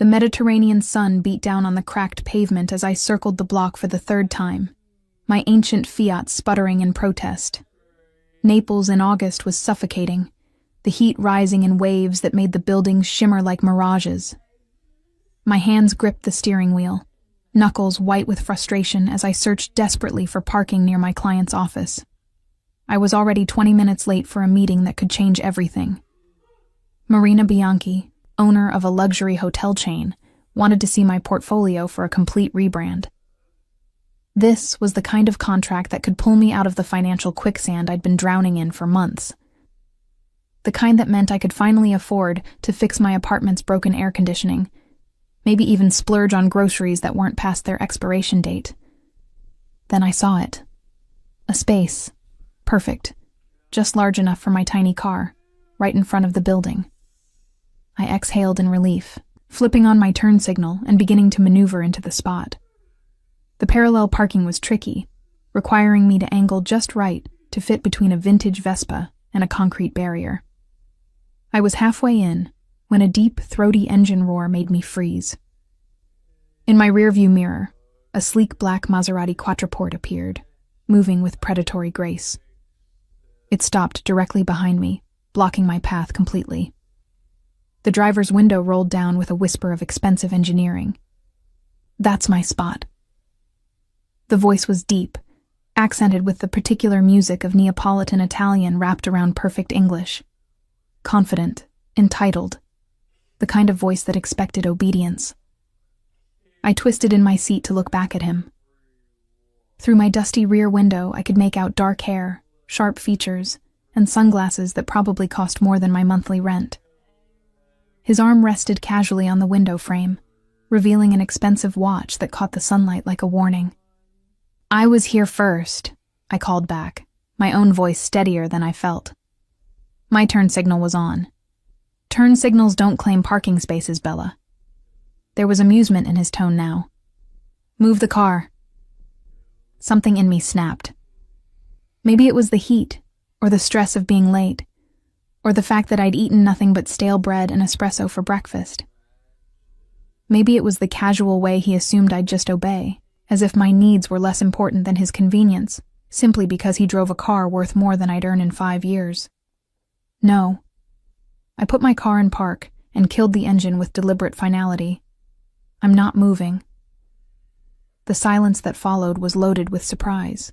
The Mediterranean sun beat down on the cracked pavement as I circled the block for the third time, my ancient Fiat sputtering in protest. Naples in August was suffocating, the heat rising in waves that made the buildings shimmer like mirages. My hands gripped the steering wheel, knuckles white with frustration as I searched desperately for parking near my client's office. I was already 20 minutes late for a meeting that could change everything. Marina Bianchi, owner of a luxury hotel chain, wanted to see my portfolio for a complete rebrand. This was the kind of contract that could pull me out of the financial quicksand I'd been drowning in for months. The kind that meant I could finally afford to fix my apartment's broken air conditioning, maybe even splurge on groceries that weren't past their expiration date. Then I saw it. A space. Perfect. Just large enough for my tiny car, right in front of the building. I exhaled in relief, flipping on my turn signal and beginning to maneuver into the spot. The parallel parking was tricky, requiring me to angle just right to fit between a vintage Vespa and a concrete barrier. I was halfway in when a deep, throaty engine roar made me freeze. In my rearview mirror, a sleek black Maserati Quattroporte appeared, moving with predatory grace. It stopped directly behind me, blocking my path completely. The driver's window rolled down with a whisper of expensive engineering. "That's my spot." The voice was deep, accented with the particular music of Neapolitan Italian wrapped around perfect English. Confident, entitled, the kind of voice that expected obedience. I twisted in my seat to look back at him. Through my dusty rear window, I could make out dark hair, sharp features, and sunglasses that probably cost more than my monthly rent. His arm rested casually on the window frame, revealing an expensive watch that caught the sunlight like a warning. "I was here first," I called back, my own voice steadier than I felt. My turn signal was on. Turn signals don't claim parking spaces, Bella. There was amusement in his tone now. "Move the car." Something in me snapped. Maybe it was the heat, or the stress of being late, or the fact that I'd eaten nothing but stale bread and espresso for breakfast. Maybe it was the casual way he assumed I'd just obey, as if my needs were less important than his convenience, simply because he drove a car worth more than I'd earn in 5 years. No. I put my car in park and killed the engine with deliberate finality. I'm not moving. The silence that followed was loaded with surprise.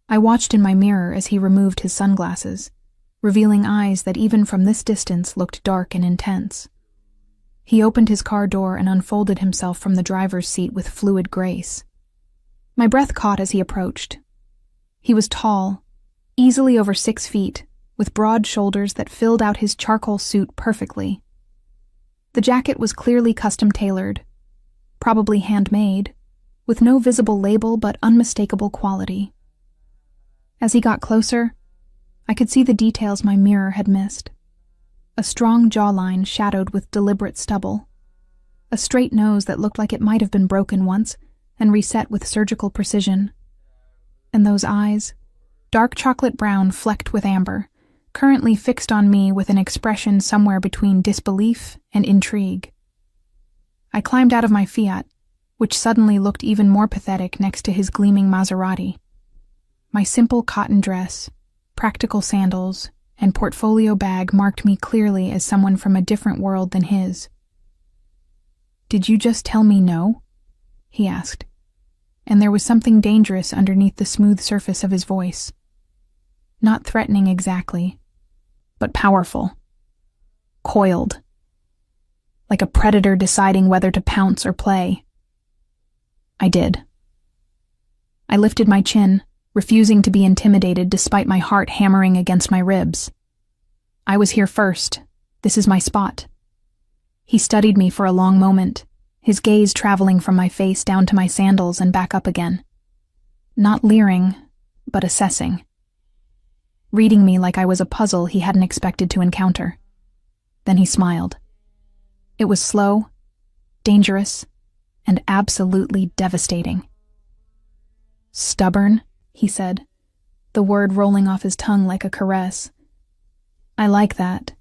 I watched in my mirror as he removed his sunglasses, revealing eyes that even from this distance looked dark and intense. He opened his car door and unfolded himself from the driver's seat with fluid grace. My breath caught as he approached. He was tall, easily over 6 feet, with broad shoulders that filled out his charcoal suit perfectly. The jacket was clearly custom-tailored, probably handmade, with no visible label but unmistakable quality. As he got closer, I could see the details my mirror had missed. A strong jawline shadowed with deliberate stubble. A straight nose that looked like it might have been broken once and reset with surgical precision. And those eyes, dark chocolate brown flecked with amber, currently fixed on me with an expression somewhere between disbelief and intrigue. I climbed out of my Fiat, which suddenly looked even more pathetic next to his gleaming Maserati. My simple cotton dress, practical sandals, and portfolio bag marked me clearly as someone from a different world than his. "Did you just tell me no?" he asked, and there was something dangerous underneath the smooth surface of his voice. Not threatening exactly, but powerful. Coiled. Like a predator deciding whether to pounce or play. I did. I lifted my chin, refusing to be intimidated despite my heart hammering against my ribs. "I was here first. This is my spot." He studied me for a long moment, his gaze traveling from my face down to my sandals and back up again. Not leering, but assessing. Reading me like I was a puzzle he hadn't expected to encounter. Then he smiled. It was slow, dangerous, and absolutely devastating. "Stubborn," he said, the word rolling off his tongue like a caress. "I like that."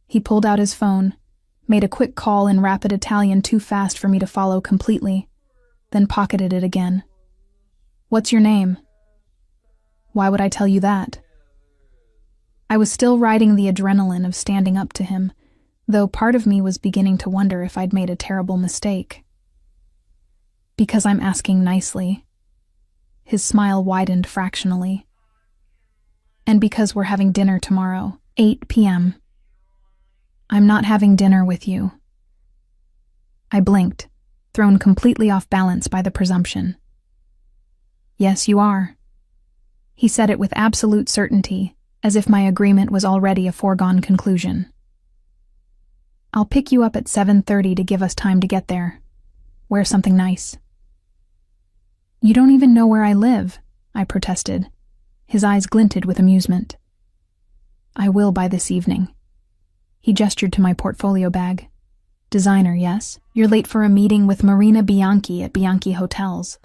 He pulled out his phone, made a quick call in rapid Italian too fast for me to follow completely, then pocketed it again. "What's your name?" "Why would I tell you that?" I was still riding the adrenaline of standing up to him, though part of me was beginning to wonder if I'd made a terrible mistake. "Because I'm asking nicely." His smile widened fractionally. "And because we're having dinner tomorrow, 8 p.m. I'm not having dinner with you." I blinked, thrown completely off balance by the presumption. "Yes, you are." He said it with absolute certainty, as if my agreement was already a foregone conclusion. "I'll pick you up at 7:30 to give us time to get there. Wear something nice." "You don't even know where I live," I protested. His eyes glinted with amusement. "I will by this evening." He gestured to my portfolio bag. "Designer, yes? You're late for a meeting with Marina Bianchi at Bianchi Hotels.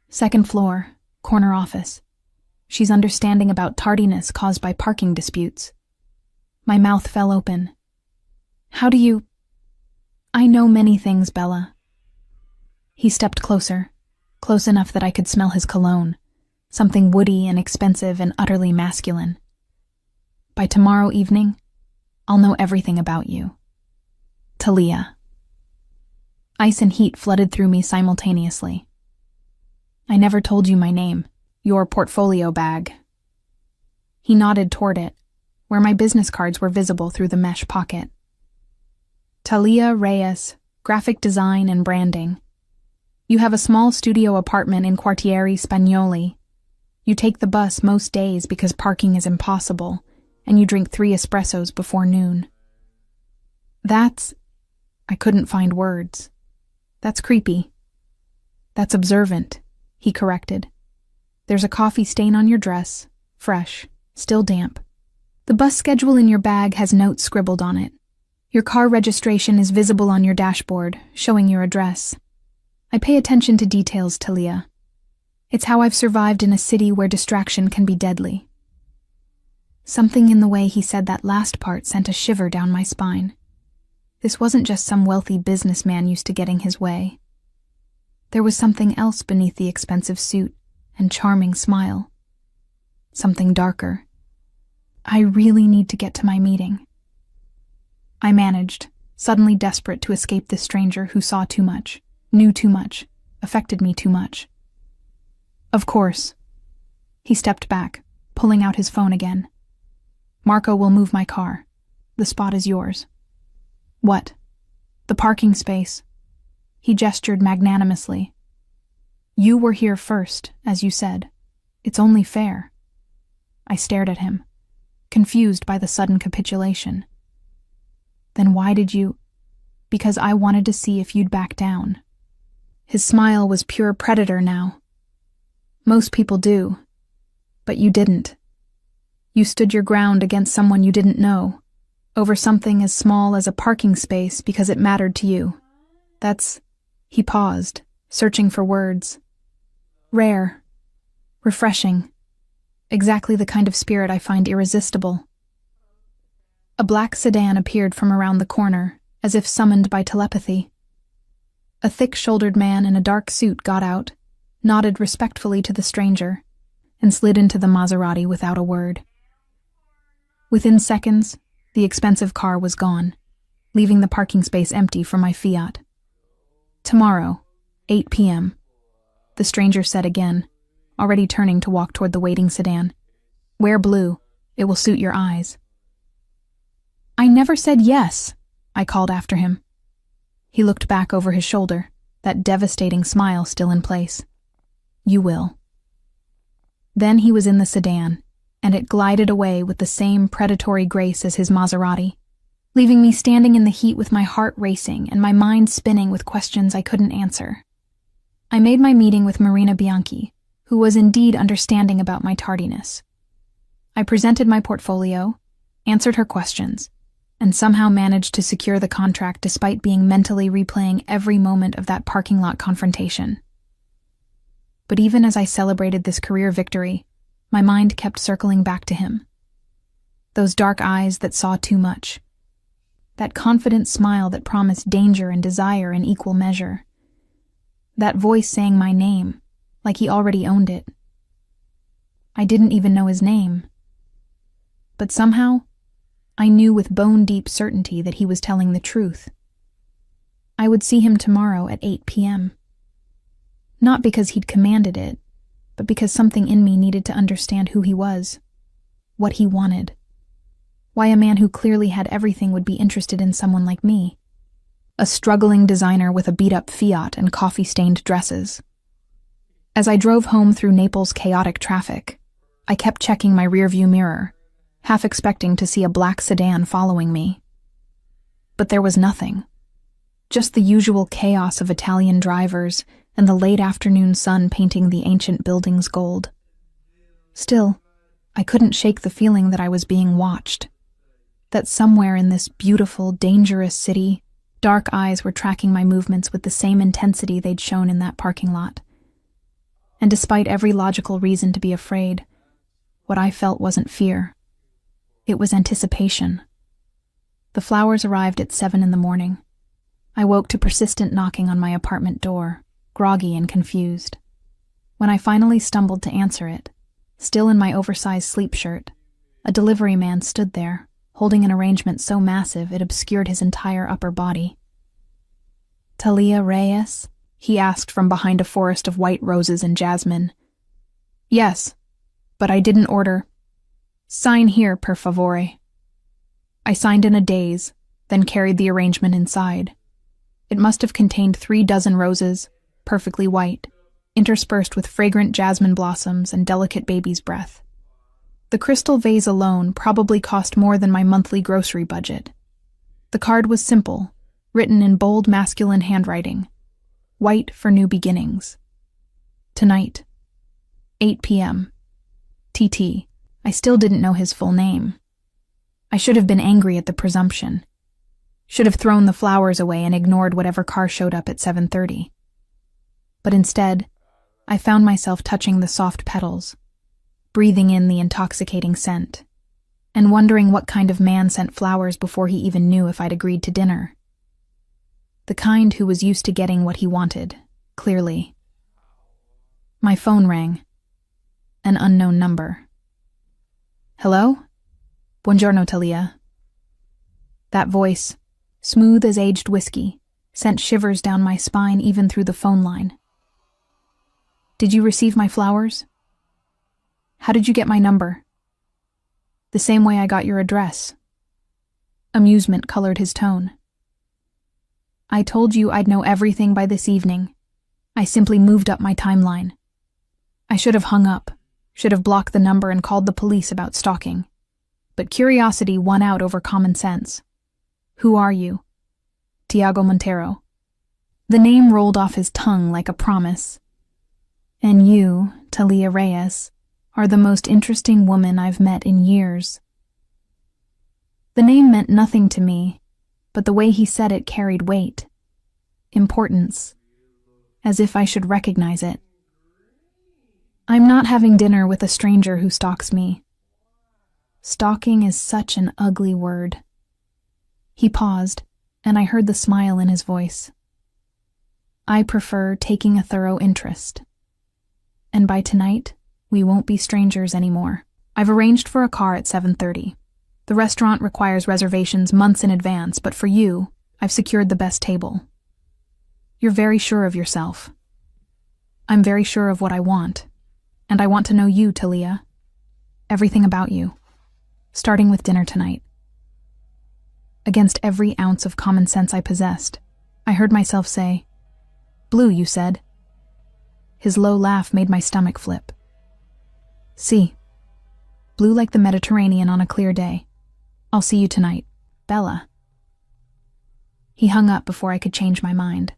Second floor, corner office. She's understanding about tardiness caused by parking disputes." My mouth fell open. "How do you—" "I know many things, Bella." He stepped closer, close enough that I could smell his cologne, something woody and expensive and utterly masculine. "By tomorrow evening, I'll know everything about you. Talia." Ice and heat flooded through me simultaneously. "I never told you my name. Your portfolio bag." He nodded toward it, where my business cards were visible through the mesh pocket. "Talia Reyes, graphic design and branding. You have a small studio apartment in Quartieri Spagnoli. You take the bus most days because parking is impossible, and you drink 3 espressos before noon." "That's—" I couldn't find words. "That's creepy." "That's observant," he corrected. "There's a coffee stain on your dress, fresh, still damp. The bus schedule in your bag has notes scribbled on it. Your car registration is visible on your dashboard, showing your address. I pay attention to details, Talia. It's how I've survived in a city where distraction can be deadly." Something in the way he said that last part sent a shiver down my spine. This wasn't just some wealthy businessman used to getting his way. There was something else beneath the expensive suit and charming smile. Something darker. "I really need to get to my meeting." I managed, suddenly desperate to escape this stranger who saw too much, knew too much, affected me too much. "Of course." He stepped back, pulling out his phone again. "Marco will move my car. The spot is yours." "What?" "The parking space." He gestured magnanimously. "You were here first, as you said. It's only fair." I stared at him, confused by the sudden capitulation. "Then why did you—" "Because I wanted to see if you'd back down." His smile was pure predator now. "Most people do. But you didn't. You stood your ground against someone you didn't know, over something as small as a parking space because it mattered to you. That's—" He paused, searching for words. "Rare. Refreshing. Exactly the kind of spirit I find irresistible." A black sedan appeared from around the corner, as if summoned by telepathy. A thick-shouldered man in a dark suit got out, nodded respectfully to the stranger, and slid into the Maserati without a word. Within seconds, the expensive car was gone, leaving the parking space empty for my Fiat. "Tomorrow, 8 p.m., the stranger said again, already turning to walk toward the waiting sedan. "Wear blue. It will suit your eyes." "I never said yes," I called after him. He looked back over his shoulder, that devastating smile still in place. "You will." Then he was in the sedan, and it glided away with the same predatory grace as his Maserati, leaving me standing in the heat with my heart racing and my mind spinning with questions I couldn't answer. I made my meeting with Marina Bianchi, who was indeed understanding about my tardiness. I presented my portfolio, answered her questions, and somehow managed to secure the contract despite being mentally replaying every moment of that parking lot confrontation. But even as I celebrated this career victory, my mind kept circling back to him. Those dark eyes that saw too much. That confident smile that promised danger and desire in equal measure. That voice saying my name, like he already owned it. I didn't even know his name. But somehow, I knew with bone-deep certainty that he was telling the truth. I would see him tomorrow at 8 p.m. Not because he'd commanded it, but because something in me needed to understand who he was, what he wanted. Why a man who clearly had everything would be interested in someone like me. A struggling designer with a beat-up Fiat and coffee-stained dresses. As I drove home through Naples' chaotic traffic, I kept checking my rearview mirror, half expecting to see a black sedan following me. But there was nothing. Just the usual chaos of Italian drivers and the late afternoon sun painting the ancient buildings gold. Still, I couldn't shake the feeling that I was being watched. That somewhere in this beautiful, dangerous city, dark eyes were tracking my movements with the same intensity they'd shown in that parking lot. And despite every logical reason to be afraid, what I felt wasn't fear. It was anticipation. The flowers arrived at 7 in the morning. I woke to persistent knocking on my apartment door, groggy and confused. When I finally stumbled to answer it, still in my oversized sleep shirt, a delivery man stood there, holding an arrangement so massive it obscured his entire upper body. "Talia Reyes?" he asked from behind a forest of white roses and jasmine. "Yes, but I didn't order. Sign here, per favore." I signed in a daze, then carried the arrangement inside. It must have contained 3 dozen roses, perfectly white, interspersed with fragrant jasmine blossoms and delicate baby's breath. The crystal vase alone probably cost more than my monthly grocery budget. The card was simple, written in bold masculine handwriting. White for new beginnings. Tonight, 8 p.m. TT. I still didn't know his full name. I should have been angry at the presumption. Should have thrown the flowers away and ignored whatever car showed up at 7:30. But instead, I found myself touching the soft petals, breathing in the intoxicating scent, and wondering what kind of man sent flowers before he even knew if I'd agreed to dinner. The kind who was used to getting what he wanted, clearly. My phone rang. An unknown number. "Hello? Buongiorno, Talia." That voice, smooth as aged whiskey, sent shivers down my spine even through the phone line. "Did you receive my flowers? How did you get my number?" "The same way I got your address." Amusement colored his tone. "I told you I'd know everything by this evening. I simply moved up my timeline. I should have hung up, should have blocked the number and called the police about stalking. But curiosity won out over common sense. Who are you?" "Tiago Montero." The name rolled off his tongue like a promise. "And you, Talia Reyes, are the most interesting woman I've met in years." The name meant nothing to me, but the way he said it carried weight, importance, as if I should recognize it. I'm not having dinner with a stranger who stalks me. Stalking is such an ugly word. He paused, and I heard the smile in his voice. I prefer taking a thorough interest. And by tonight, we won't be strangers anymore. I've arranged for a car at 7:30. The restaurant requires reservations months in advance, but for you, I've secured the best table. You're very sure of yourself. I'm very sure of what I want, and I want to know you, Talia. Everything about you, starting with dinner tonight. Against every ounce of common sense I possessed, I heard myself say, "Blue, you said." His low laugh made my stomach flip. "See, blue like the Mediterranean on a clear day. I'll see you tonight, Bella." He hung up before I could change my mind.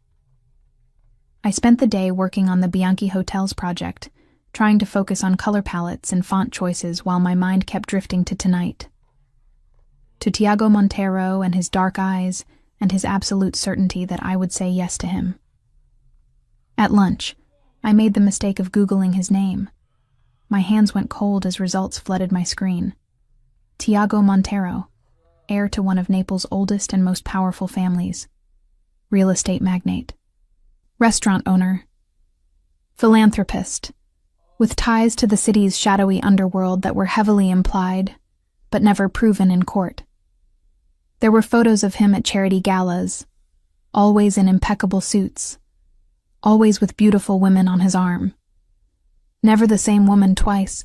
I spent the day working on the Bianchi Hotels project, trying to focus on color palettes and font choices while my mind kept drifting to tonight. To Tiago Montero and his dark eyes and his absolute certainty that I would say yes to him. At lunch, I made the mistake of Googling his name. My hands went cold as results flooded my screen. Tiago Montero, heir to one of Naples' oldest and most powerful families. Real estate magnate. Restaurant owner. Philanthropist. With ties to the city's shadowy underworld that were heavily implied, but never proven in court. There were photos of him at charity galas, always in impeccable suits, always with beautiful women on his arm. Never the same woman twice.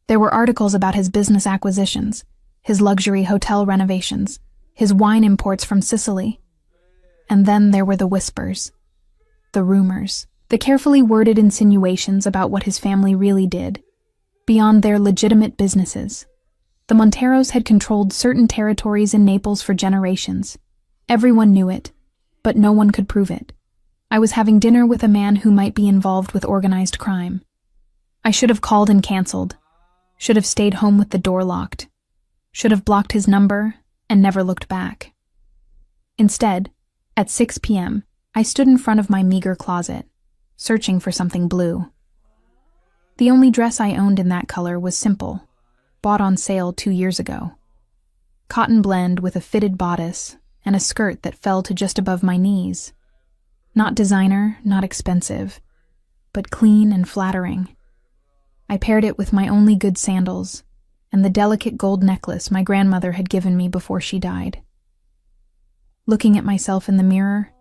There were articles about his business acquisitions, his luxury hotel renovations, his wine imports from Sicily. And then there were the whispers, the rumors, the carefully worded insinuations about what his family really did, beyond their legitimate businesses. The Monteros had controlled certain territories in Naples for generations. Everyone knew it, but no one could prove it. I was having dinner with a man who might be involved with organized crime. I should have called and canceled, should have stayed home with the door locked, should have blocked his number and never looked back. Instead, at 6 p.m., I stood in front of my meager closet, searching for something blue. The only dress I owned in that color was simple, bought on sale 2 years ago. Cotton blend with a fitted bodice and a skirt that fell to just above my knees. Not designer, not expensive, but clean and flattering. I paired it with my only good sandals and the delicate gold necklace my grandmother had given me before she died. Looking at myself in the mirror,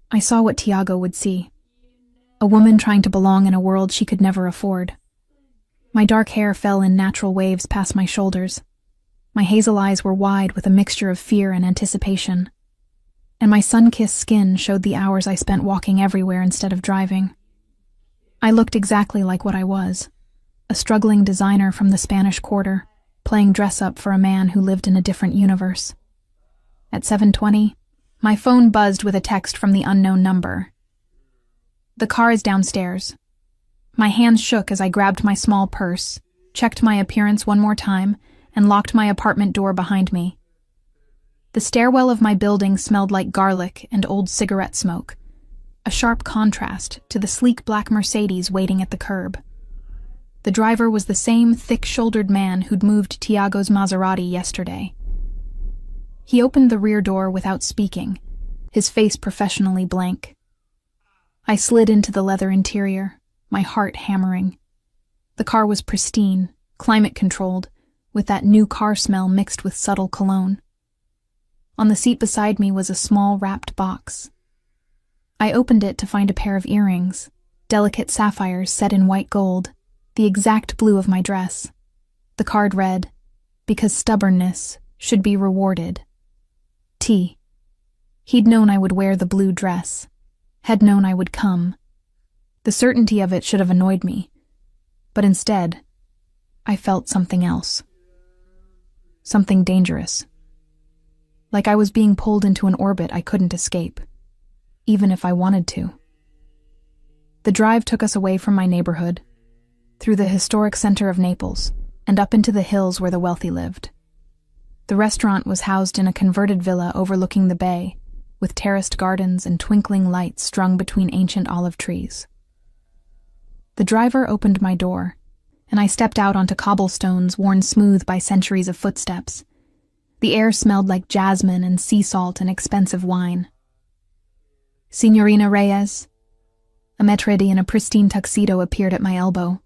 I saw what Tiago would see. A woman trying to belong in a world she could never afford. My dark hair fell in natural waves past my shoulders. My hazel eyes were wide with a mixture of fear and anticipation. And my sun-kissed skin showed the hours I spent walking everywhere instead of driving. I looked exactly like what I was, a struggling designer from the Spanish Quarter, playing dress-up for a man who lived in a different universe. At 7:20, my phone buzzed with a text from the unknown number. "The car is downstairs." My hands shook as I grabbed my small purse, checked my appearance one more time, and locked my apartment door behind me. The stairwell of my building smelled like garlic and old cigarette smoke, a sharp contrast to the sleek black Mercedes waiting at the curb. The driver was the same thick-shouldered man who'd moved Tiago's Maserati yesterday. He opened the rear door without speaking, his face professionally blank. I slid into the leather interior, my heart hammering. The car was pristine, climate-controlled, with that new car smell mixed with subtle cologne. On the seat beside me was a small wrapped box. I opened it to find a pair of earrings, delicate sapphires set in white gold, the exact blue of my dress. The card read, "Because stubbornness should be rewarded. T." He'd known I would wear the blue dress, had known I would come. The certainty of it should have annoyed me, but instead, I felt something else. Something dangerous. Like I was being pulled into an orbit I couldn't escape, even if I wanted to. The drive took us away from my neighborhood, through the historic center of Naples, and up into the hills where the wealthy lived. The restaurant was housed in a converted villa overlooking the bay, with terraced gardens and twinkling lights strung between ancient olive trees. The driver opened my door, and I stepped out onto cobblestones worn smooth by centuries of footsteps. The air smelled like jasmine and sea salt and expensive wine. "Signorina Reyes." A maitre d' in a pristine tuxedo appeared at my elbow.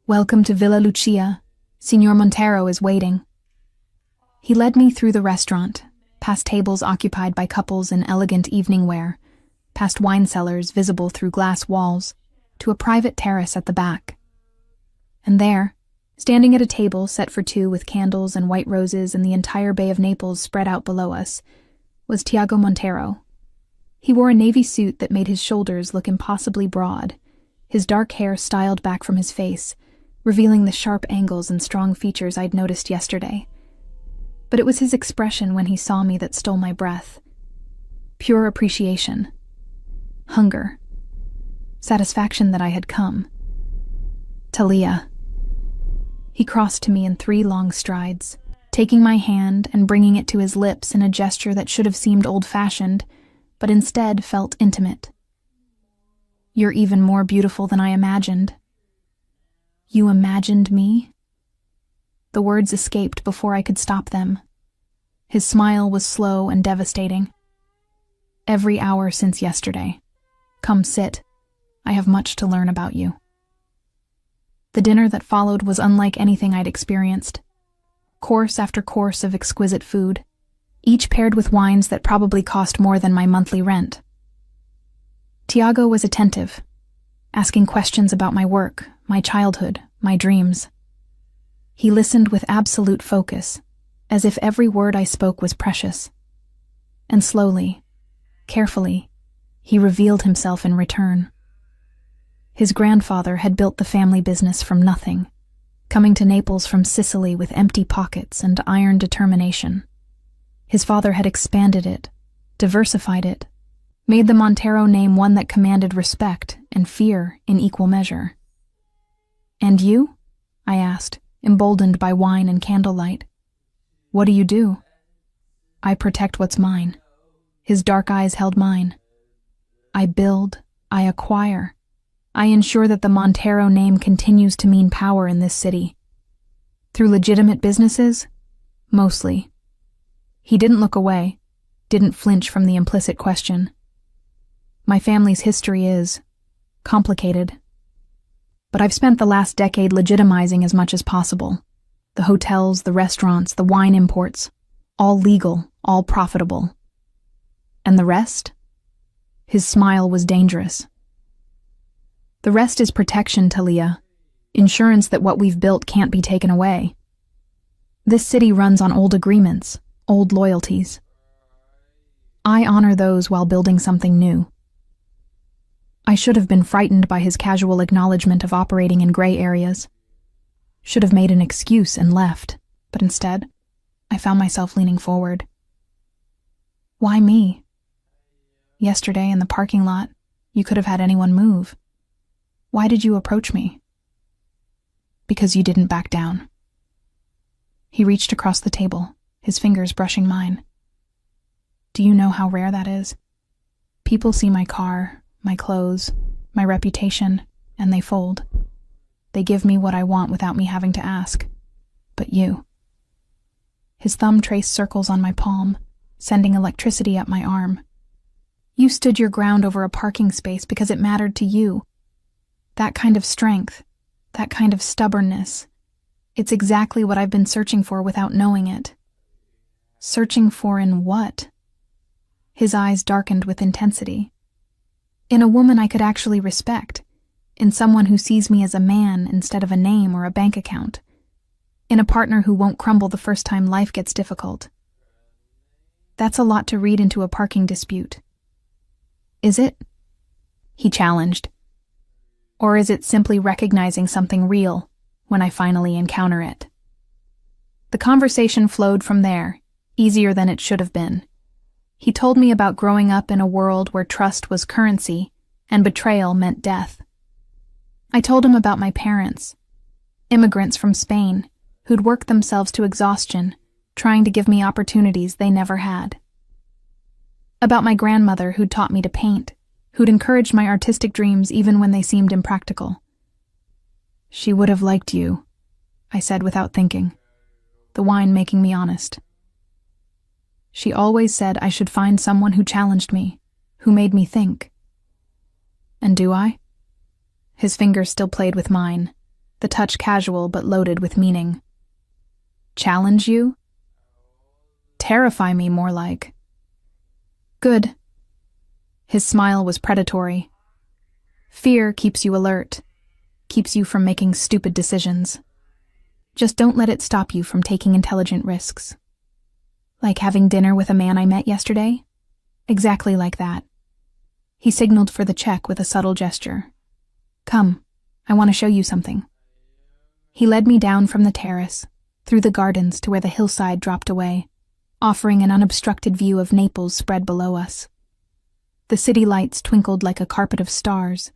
"Welcome to Villa Lucia. Signor Montero is waiting." He led me through the restaurant, past tables occupied by couples in elegant evening wear, past wine cellars visible through glass walls, to a private terrace at the back. And there, standing at a table set for two with candles and white roses and the entire Bay of Naples spread out below us, was Tiago Montero. He wore a navy suit that made his shoulders look impossibly broad, his dark hair styled back from his face, revealing the sharp angles and strong features I'd noticed yesterday. But it was his expression when he saw me that stole my breath. Pure appreciation. Hunger. Satisfaction that I had come. "Talia." He crossed to me in 3 long strides, taking my hand and bringing it to his lips in a gesture that should have seemed old-fashioned, but instead felt intimate. "You're even more beautiful than I imagined." "You imagined me?" The words escaped before I could stop them. His smile was slow and devastating. Every hour since yesterday. Come sit. I have much to learn about you. The dinner that followed was unlike anything I'd experienced. Course after course of exquisite food, each paired with wines that probably cost more than my monthly rent. Tiago was attentive, asking questions about my work, my childhood, my dreams. He listened with absolute focus, as if every word I spoke was precious. And slowly, carefully, he revealed himself in return. His grandfather had built the family business from nothing, coming to Naples from Sicily with empty pockets and iron determination. His father had expanded it, diversified it, made the Montero name one that commanded respect and fear in equal measure. "And you?" I asked, emboldened by wine and candlelight. "What do you do?" "I protect what's mine." His dark eyes held mine. "I build, I acquire. I ensure that the Montero name continues to mean power in this city." "Through legitimate businesses?" "Mostly." He didn't look away, didn't flinch from the implicit question. "My family's history is complicated. But I've spent the last decade legitimizing as much as possible. The hotels, the restaurants, the wine imports, all legal, all profitable. And the rest?" His smile was dangerous. "The rest is protection, Talia. Insurance that what we've built can't be taken away. This city runs on old agreements, old loyalties. I honor those while building something new." I should have been frightened by his casual acknowledgement of operating in gray areas. Should have made an excuse and left, but instead, I found myself leaning forward. "Why me? Yesterday in the parking lot, you could have had anyone move. Why did you approach me?" "Because you didn't back down." He reached across the table, his fingers brushing mine. "Do you know how rare that is? People see my car, my clothes, my reputation, and they fold. They give me what I want without me having to ask. But you." His thumb traced circles on my palm, sending electricity up my arm. "You stood your ground over a parking space because it mattered to you. That kind of strength, that kind of stubbornness, it's exactly what I've been searching for without knowing it." "Searching for in what?" His eyes darkened with intensity. "In a woman I could actually respect, in someone who sees me as a man instead of a name or a bank account, in a partner who won't crumble the first time life gets difficult." "That's a lot to read into a parking dispute." "Is it?" he challenged. "Or is it simply recognizing something real when I finally encounter it?" The conversation flowed from there, easier than it should have been. He told me about growing up in a world where trust was currency and betrayal meant death. I told him about my parents, immigrants from Spain, who'd worked themselves to exhaustion, trying to give me opportunities they never had. About my grandmother who'd taught me to paint, who'd encouraged my artistic dreams even when they seemed impractical. "She would have liked you," I said without thinking, the wine making me honest. "She always said I should find someone who challenged me, who made me think." "And do I?" His fingers still played with mine, the touch casual but loaded with meaning. "Challenge you?" "Terrify me, more like." "Good." His smile was predatory. "Fear keeps you alert, keeps you from making stupid decisions. Just don't let it stop you from taking intelligent risks. Like having dinner with a man I met yesterday? Exactly like that." He signaled for the check with a subtle gesture. "Come, I want to show you something." He led me down from the terrace, through the gardens to where the hillside dropped away, offering an unobstructed view of Naples spread below us. The city lights twinkled like a carpet of stars,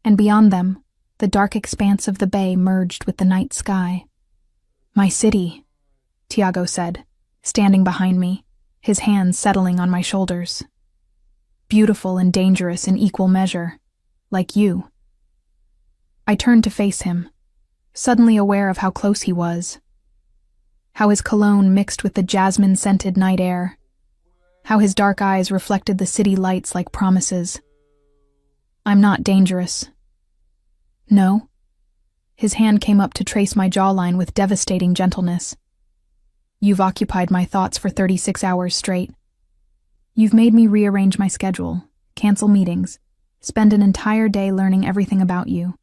and beyond them, the dark expanse of the bay merged with the night sky. "My city," Tiago said, standing behind me, his hands settling on my shoulders. "Beautiful and dangerous in equal measure, like you." I turned to face him, suddenly aware of how close he was. how his cologne mixed with the jasmine-scented night air, how his dark eyes reflected the city lights like promises. I'm not dangerous. No. His hand came up to trace my jawline with devastating gentleness. You've occupied my thoughts for 36 hours straight. You've made me rearrange my schedule, cancel meetings, spend an entire day learning everything about you.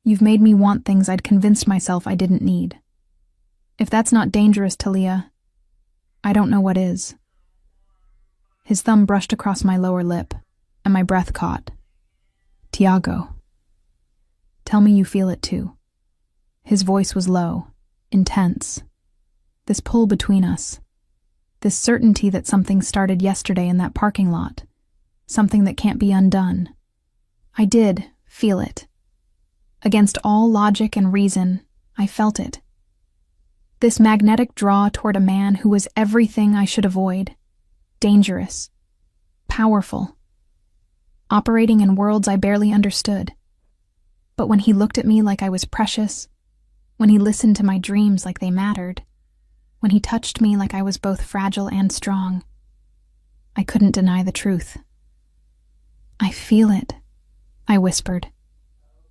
You've made me want things I'd convinced myself I didn't need. If that's not dangerous, Talia, I don't know what is. His thumb brushed across my lower lip, and my breath caught. Tiago. Tell me you feel it too. His voice was low, intense. This pull between us. This certainty that something started yesterday in that parking lot. Something that can't be undone. I did feel it. Against all logic and reason, I felt it. This magnetic draw toward a man who was everything I should avoid. Dangerous. Powerful. Operating in worlds I barely understood. But when he looked at me like I was precious, when he listened to my dreams like they mattered, when he touched me like I was both fragile and strong, I couldn't deny the truth. I feel it, I whispered.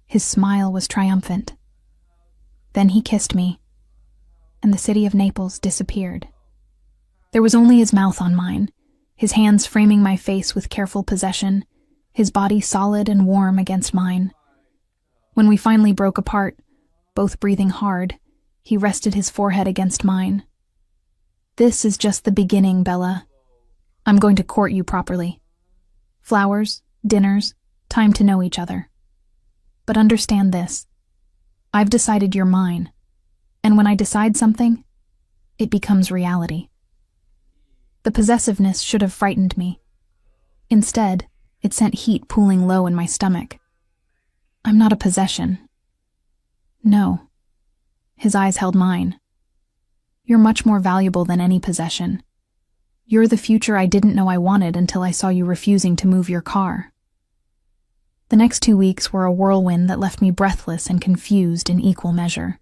His smile was triumphant. Then he kissed me, and the city of Naples disappeared. There was only his mouth on mine, his hands framing my face with careful possession, his body solid and warm against mine. When we finally broke apart, both breathing hard, he rested his forehead against mine. This is just the beginning, Bella. I'm going to court you properly. Flowers, dinners, time to know each other. But understand this. I've decided you're mine, and when I decide something, it becomes reality. The possessiveness should have frightened me. Instead, it sent heat pooling low in my stomach. I'm not a possession. No. His eyes held mine. You're much more valuable than any possession. You're the future I didn't know I wanted until I saw you refusing to move your car. The next 2 weeks were a whirlwind that left me breathless and confused in equal measure.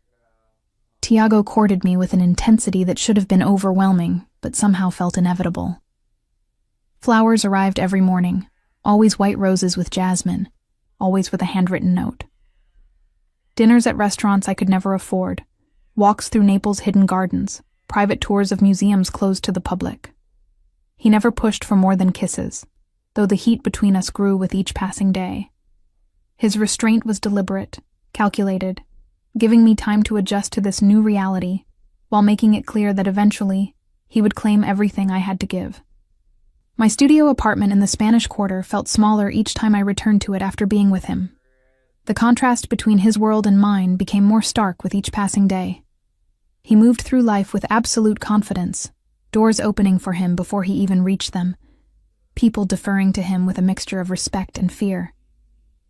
Tiago courted me with an intensity that should have been overwhelming, but somehow felt inevitable. Flowers arrived every morning, always white roses with jasmine, always with a handwritten note. Dinners at restaurants I could never afford, walks through Naples' hidden gardens, private tours of museums closed to the public. He never pushed for more than kisses, though the heat between us grew with each passing day. His restraint was deliberate, calculated, giving me time to adjust to this new reality, while making it clear that eventually he would claim everything I had to give. My studio apartment in the Spanish Quarter felt smaller each time I returned to it after being with him. The contrast between his world and mine became more stark with each passing day. He moved through life with absolute confidence, doors opening for him before he even reached them, people deferring to him with a mixture of respect and fear.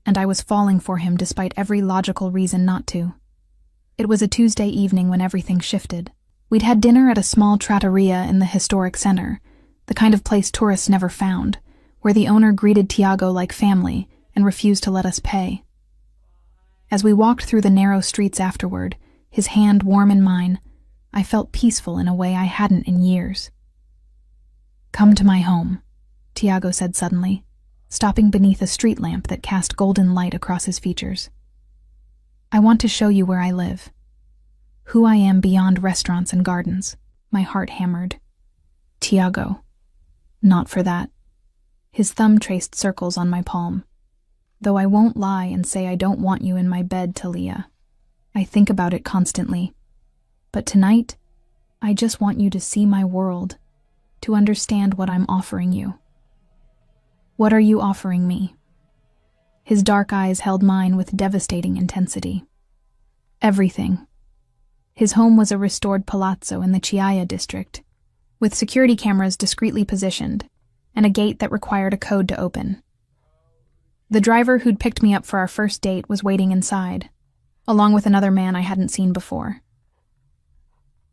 And I was falling for him despite every logical reason not to. It was a Tuesday evening when everything shifted. We'd had dinner at a small trattoria in the historic center, the kind of place tourists never found, where the owner greeted Tiago like family and refused to let us pay. As we walked through the narrow streets afterward, his hand warm in mine, I felt peaceful in a way I hadn't in years. Come to my home, Tiago said suddenly, stopping beneath a street lamp that cast golden light across his features. I want to show you where I live. Who I am beyond restaurants and gardens. My heart hammered. Tiago. Not for that. His thumb traced circles on my palm. Though I won't lie and say I don't want you in my bed, Talia. I think about it constantly. But tonight, I just want you to see my world, to understand what I'm offering you. What are you offering me? His dark eyes held mine with devastating intensity. Everything. His home was a restored palazzo in the Chiaia district, with security cameras discreetly positioned, and a gate that required a code to open. The driver who'd picked me up for our first date was waiting inside, along with another man I hadn't seen before.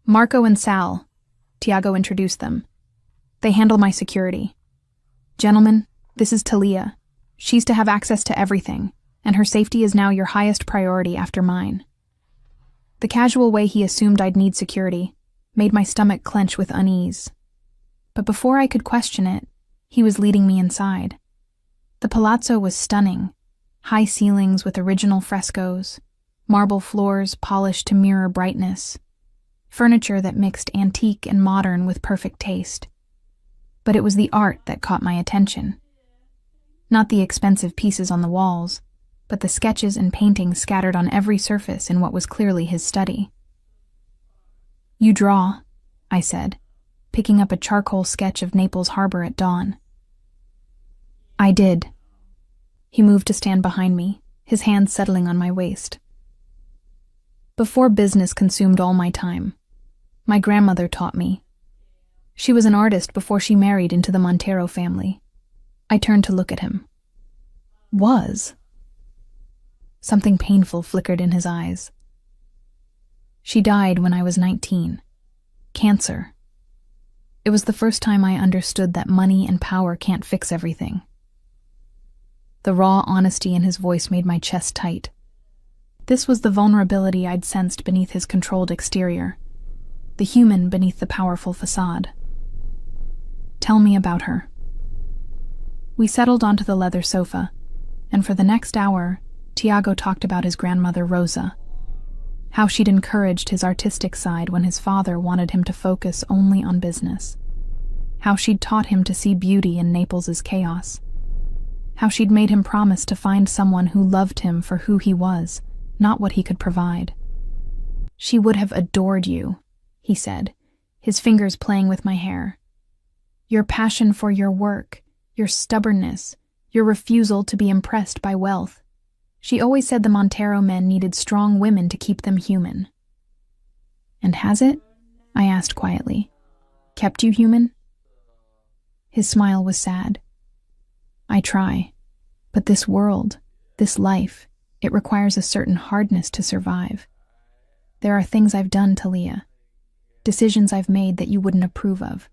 Marco and Sal, Tiago introduced them. They handle my security. Gentlemen, this is Talia. She's to have access to everything, and her safety is now your highest priority after mine. The casual way he assumed I'd need security, made my stomach clench with unease. But before I could question it, he was leading me inside. The palazzo was stunning, high ceilings with original frescoes, marble floors polished to mirror brightness, furniture that mixed antique and modern with perfect taste. But it was the art that caught my attention. Not the expensive pieces on the walls, but the sketches and paintings scattered on every surface in what was clearly his study. "You draw," I said, picking up a charcoal sketch of Naples Harbor at dawn. "I did." He moved to stand behind me, his hand settling on my waist. Before business consumed all my time, my grandmother taught me. She was an artist before she married into the Montero family. I turned to look at him. Was? Something painful flickered in his eyes. She died when I was 19. Cancer. It was the first time I understood that money and power can't fix everything. The raw honesty in his voice made my chest tight. This was the vulnerability I'd sensed beneath his controlled exterior, the human beneath the powerful facade. "Tell me about her." We settled onto the leather sofa, and for the next hour, Tiago talked about his grandmother Rosa, how she'd encouraged his artistic side when his father wanted him to focus only on business, how she'd taught him to see beauty in Naples's chaos, how she'd made him promise to find someone who loved him for who he was, not what he could provide. "She would have adored you," he said, his fingers playing with my hair. "Your passion for your work, your stubbornness, your refusal to be impressed by wealth. She always said the Montero men needed strong women to keep them human." "And has it?" I asked quietly. "Kept you human?" His smile was sad. "I try, but this world, this life, it requires a certain hardness to survive. There are things I've done, Talia, decisions I've made that you wouldn't approve of."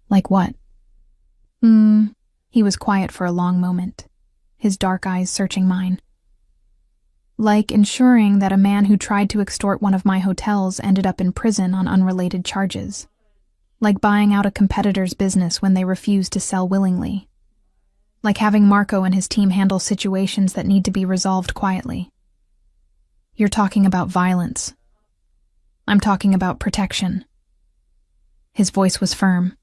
"Like what?" He was quiet for a long moment, his dark eyes searching mine. "Like ensuring that a man who tried to extort one of my hotels ended up in prison on unrelated charges. Like buying out a competitor's business when they refused to sell willingly. Like having Marco and his team handle situations that need to be resolved quietly." "You're talking about violence." "I'm talking about protection." His voice was firm.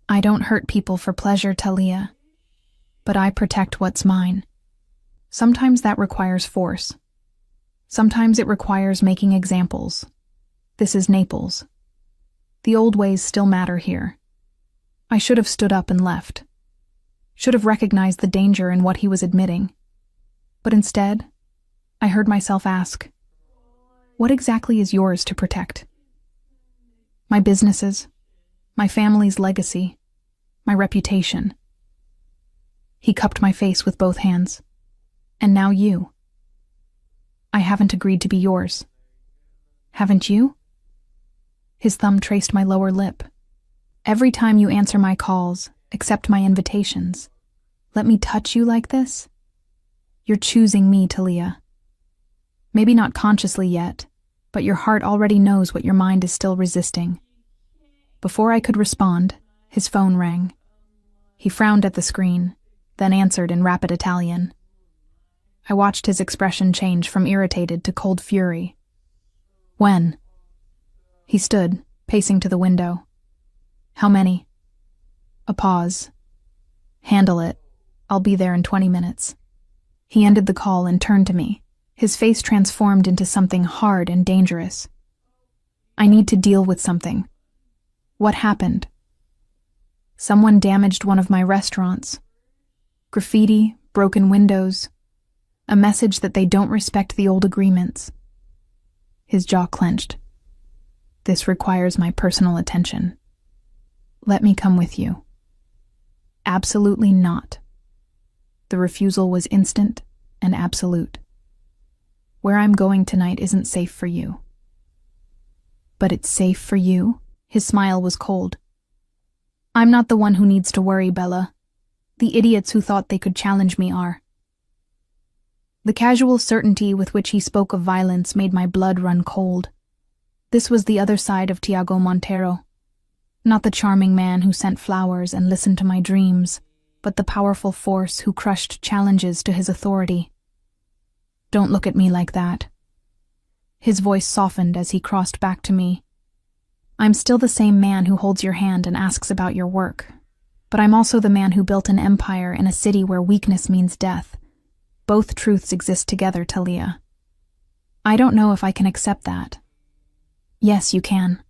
"I don't hurt people for pleasure, Talia, but I protect what's mine. Sometimes that requires force. Sometimes it requires making examples. This is Naples. The old ways still matter here. I should have stood up and left. Should have recognized the danger in what he was admitting. But instead, I heard myself ask, what exactly is yours to protect? My businesses, my family's legacy, my reputation." He cupped my face with both hands. "And now you. I haven't agreed to be yours." "Haven't you?" His thumb traced my lower lip. "Every time you answer my calls, accept my invitations, let me touch you like this, you're choosing me, Talia. Maybe not consciously yet, but your heart already knows what your mind is still resisting." Before I could respond, his phone rang. He frowned at the screen, then answered in rapid Italian. I watched his expression change from irritated to cold fury. "When?" He stood, pacing to the window. "How many?" A pause. "Handle it. I'll be there in 20 minutes. He ended the call and turned to me, his face transformed into something hard and dangerous. "I need to deal with something." "What happened?" "Someone damaged one of my restaurants. Graffiti, broken windows, a message that they don't respect the old agreements." His jaw clenched. "This requires my personal attention. Let me come with you." "Absolutely not." The refusal was instant and absolute. "Where I'm going tonight isn't safe for you." "But it's safe for you?" His smile was cold. "I'm not the one who needs to worry, Bella. The idiots who thought they could challenge me are." The casual certainty with which he spoke of violence made my blood run cold. This was the other side of Tiago Montero. Not the charming man who sent flowers and listened to my dreams, but the powerful force who crushed challenges to his authority. Don't look at me like that. His voice softened as he crossed back to me. I'm still the same man who holds your hand and asks about your work, but I'm also the man who built an empire in a city where weakness means death. Both truths exist together, Talia. I don't know if I can accept that. Yes, you can.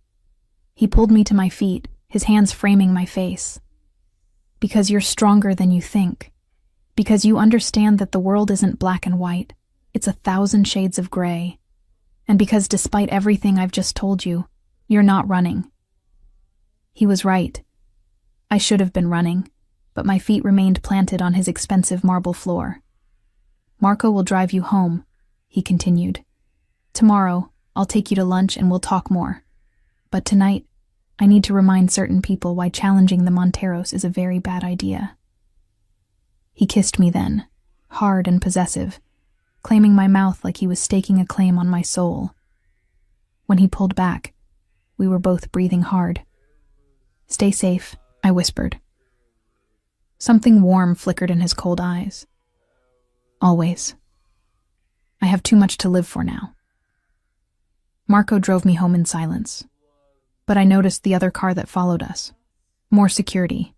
He pulled me to my feet, his hands framing my face. Because you're stronger than you think. Because you understand that the world isn't black and white, it's 1,000 shades of gray. And because despite everything I've just told you, you're not running. He was right. I should have been running, but my feet remained planted on his expensive marble floor. Marco will drive you home, he continued. Tomorrow, I'll take you to lunch and we'll talk more. But tonight, I need to remind certain people why challenging the Monteros is a very bad idea. He kissed me then, hard and possessive, claiming my mouth like he was staking a claim on my soul. When he pulled back, we were both breathing hard. Stay safe, I whispered. Something warm flickered in his cold eyes. Always. I have too much to live for now. Marco drove me home in silence, but I noticed the other car that followed us. More security.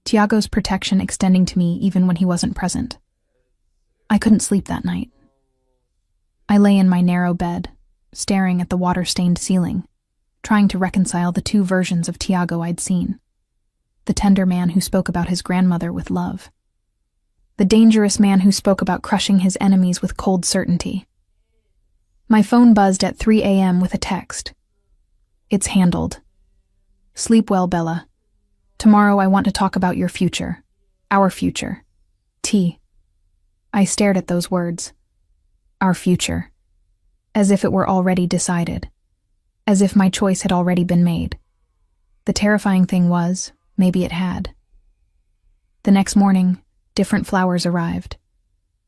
Tiago's protection extending to me even when he wasn't present. I couldn't sleep that night. I lay in my narrow bed, staring at the water-stained ceiling, trying to reconcile the two versions of Tiago I'd seen. The tender man who spoke about his grandmother with love. The dangerous man who spoke about crushing his enemies with cold certainty. My phone buzzed at 3 a.m. with a text. It's handled. Sleep well, Bella. Tomorrow I want to talk about your future. Our future. T. I stared at those words. Our future. As if it were already decided. As if my choice had already been made. The terrifying thing was, maybe it had. The next morning, different flowers arrived.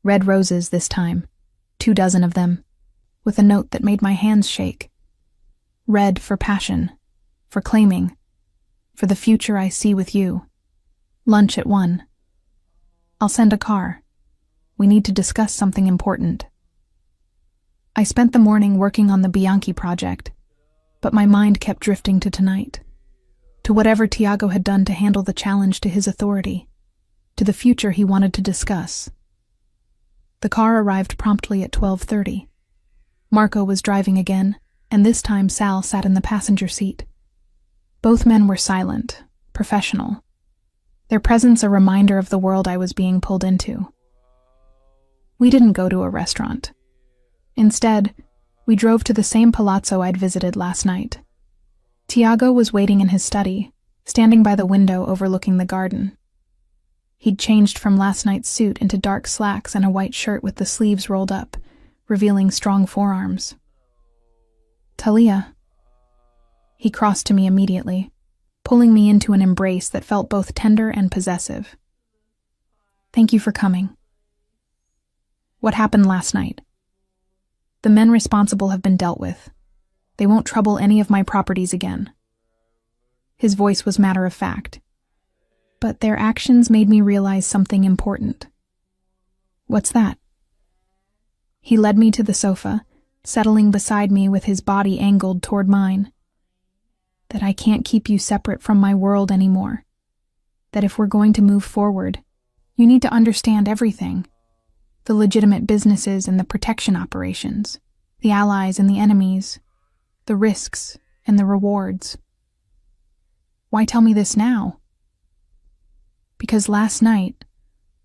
Red roses this time, 24 of them, with a note that made my hands shake. Red for passion, for claiming, for the future I see with you. Lunch at 1. I'll send a car. We need to discuss something important. I spent the morning working on the Bianchi project, but my mind kept drifting to tonight, to whatever Tiago had done to handle the challenge to his authority, to the future he wanted to discuss. The car arrived promptly at 12:30. Marco was driving again, and this time Sal sat in the passenger seat. Both men were silent, professional, their presence a reminder of the world I was being pulled into. We didn't go to a restaurant. Instead, we drove to the same palazzo I'd visited last night. Tiago was waiting in his study, standing by the window overlooking the garden. He'd changed from last night's suit into dark slacks and a white shirt with the sleeves rolled up, revealing strong forearms. Talia. He crossed to me immediately, pulling me into an embrace that felt both tender and possessive. Thank you for coming. What happened last night? The men responsible have been dealt with. They won't trouble any of my properties again. His voice was matter of fact. But their actions made me realize something important. What's that? He led me to the sofa, settling beside me with his body angled toward mine. That I can't keep you separate from my world anymore. That if we're going to move forward, you need to understand everything. The legitimate businesses and the protection operations, the allies and the enemies, the risks and the rewards. Why tell me this now? Because last night,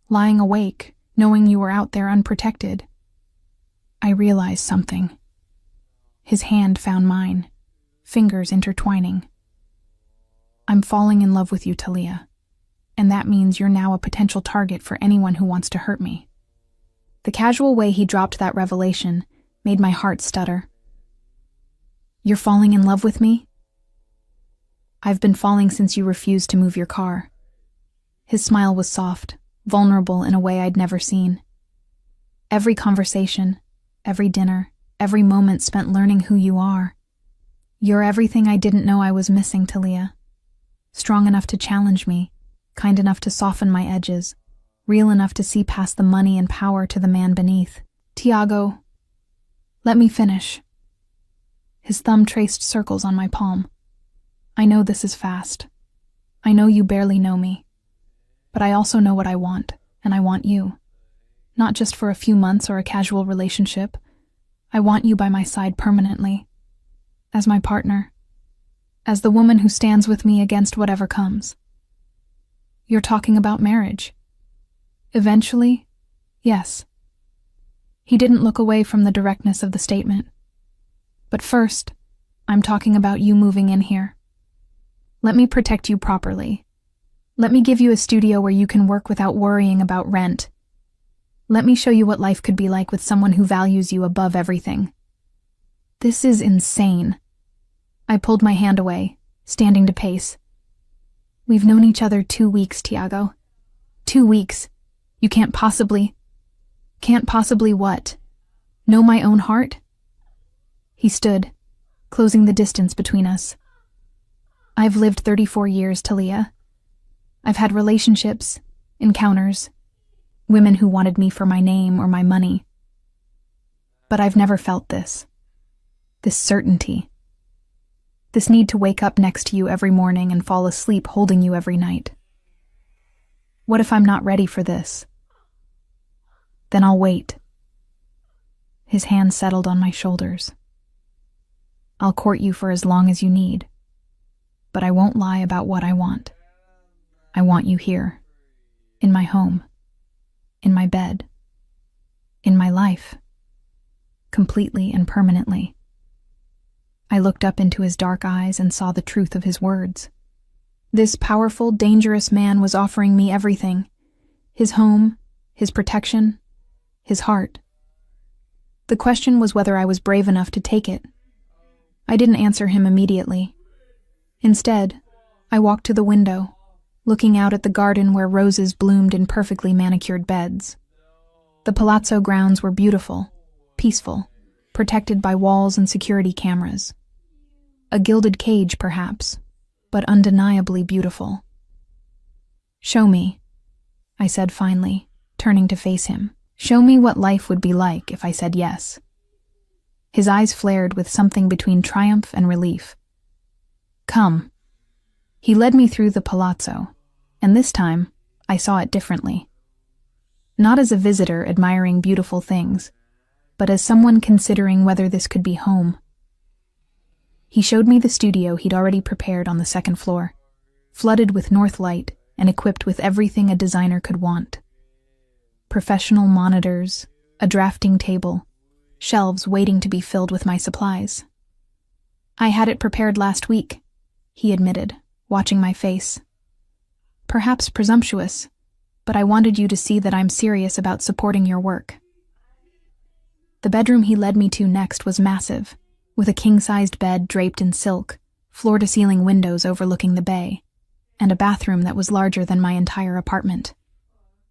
lying awake, knowing you were out there unprotected, I realized something. His hand found mine, fingers intertwining. I'm falling in love with you, Talia, and that means you're now a potential target for anyone who wants to hurt me. The casual way he dropped that revelation made my heart stutter. You're falling in love with me? I've been falling since you refused to move your car. His smile was soft, vulnerable in a way I'd never seen. Every conversation, every dinner, every moment spent learning who you are, You're everything I didn't know I was missing, Talia. Strong enough to challenge me, kind enough to soften my edges, real enough to see past the money and power to the man beneath. Tiago, let me finish. His thumb traced circles on my palm. I know this is fast. I know you barely know me. But I also know what I want, and I want you. Not just for a few months or a casual relationship. I want you by my side permanently. As my partner. As the woman who stands with me against whatever comes. You're talking about marriage. Eventually, yes. He didn't look away from the directness of the statement. But first, I'm talking about you moving in here. Let me protect you properly. Let me give you a studio where you can work without worrying about rent. Let me show you what life could be like with someone who values you above everything. This is insane. I pulled my hand away, standing to pace. We've known each other 2 weeks, Tiago. 2 weeks. You can't possibly what? Know my own heart? He stood, closing the distance between us. I've lived 34 years, Talia. I've had relationships, encounters, women who wanted me for my name or my money. But I've never felt this. This certainty. This need to wake up next to you every morning and fall asleep holding you every night. What if I'm not ready for this? Then I'll wait. His hand settled on my shoulders. I'll court you for as long as you need, but I won't lie about what I want. I want you here, in my home, in my bed, in my life, completely and permanently. I looked up into his dark eyes and saw the truth of his words. This powerful, dangerous man was offering me everything. His home, his protection, his heart. The question was whether I was brave enough to take it. I didn't answer him immediately. Instead, I walked to the window, looking out at the garden where roses bloomed in perfectly manicured beds. The palazzo grounds were beautiful, peaceful, protected by walls and security cameras. A gilded cage, perhaps, but undeniably beautiful. Show me, I said finally, turning to face him. Show me what life would be like if I said yes. His eyes flared with something between triumph and relief. Come. He led me through the palazzo, and this time, I saw it differently. Not as a visitor admiring beautiful things, but as someone considering whether this could be home. He showed me the studio he'd already prepared on the second floor, flooded with north light and equipped with everything a designer could want. Professional monitors, a drafting table, shelves waiting to be filled with my supplies. I had it prepared last week, he admitted, watching my face. Perhaps presumptuous, but I wanted you to see that I'm serious about supporting your work. The bedroom he led me to next was massive, with a king-sized bed draped in silk, floor-to-ceiling windows overlooking the bay, and a bathroom that was larger than my entire apartment.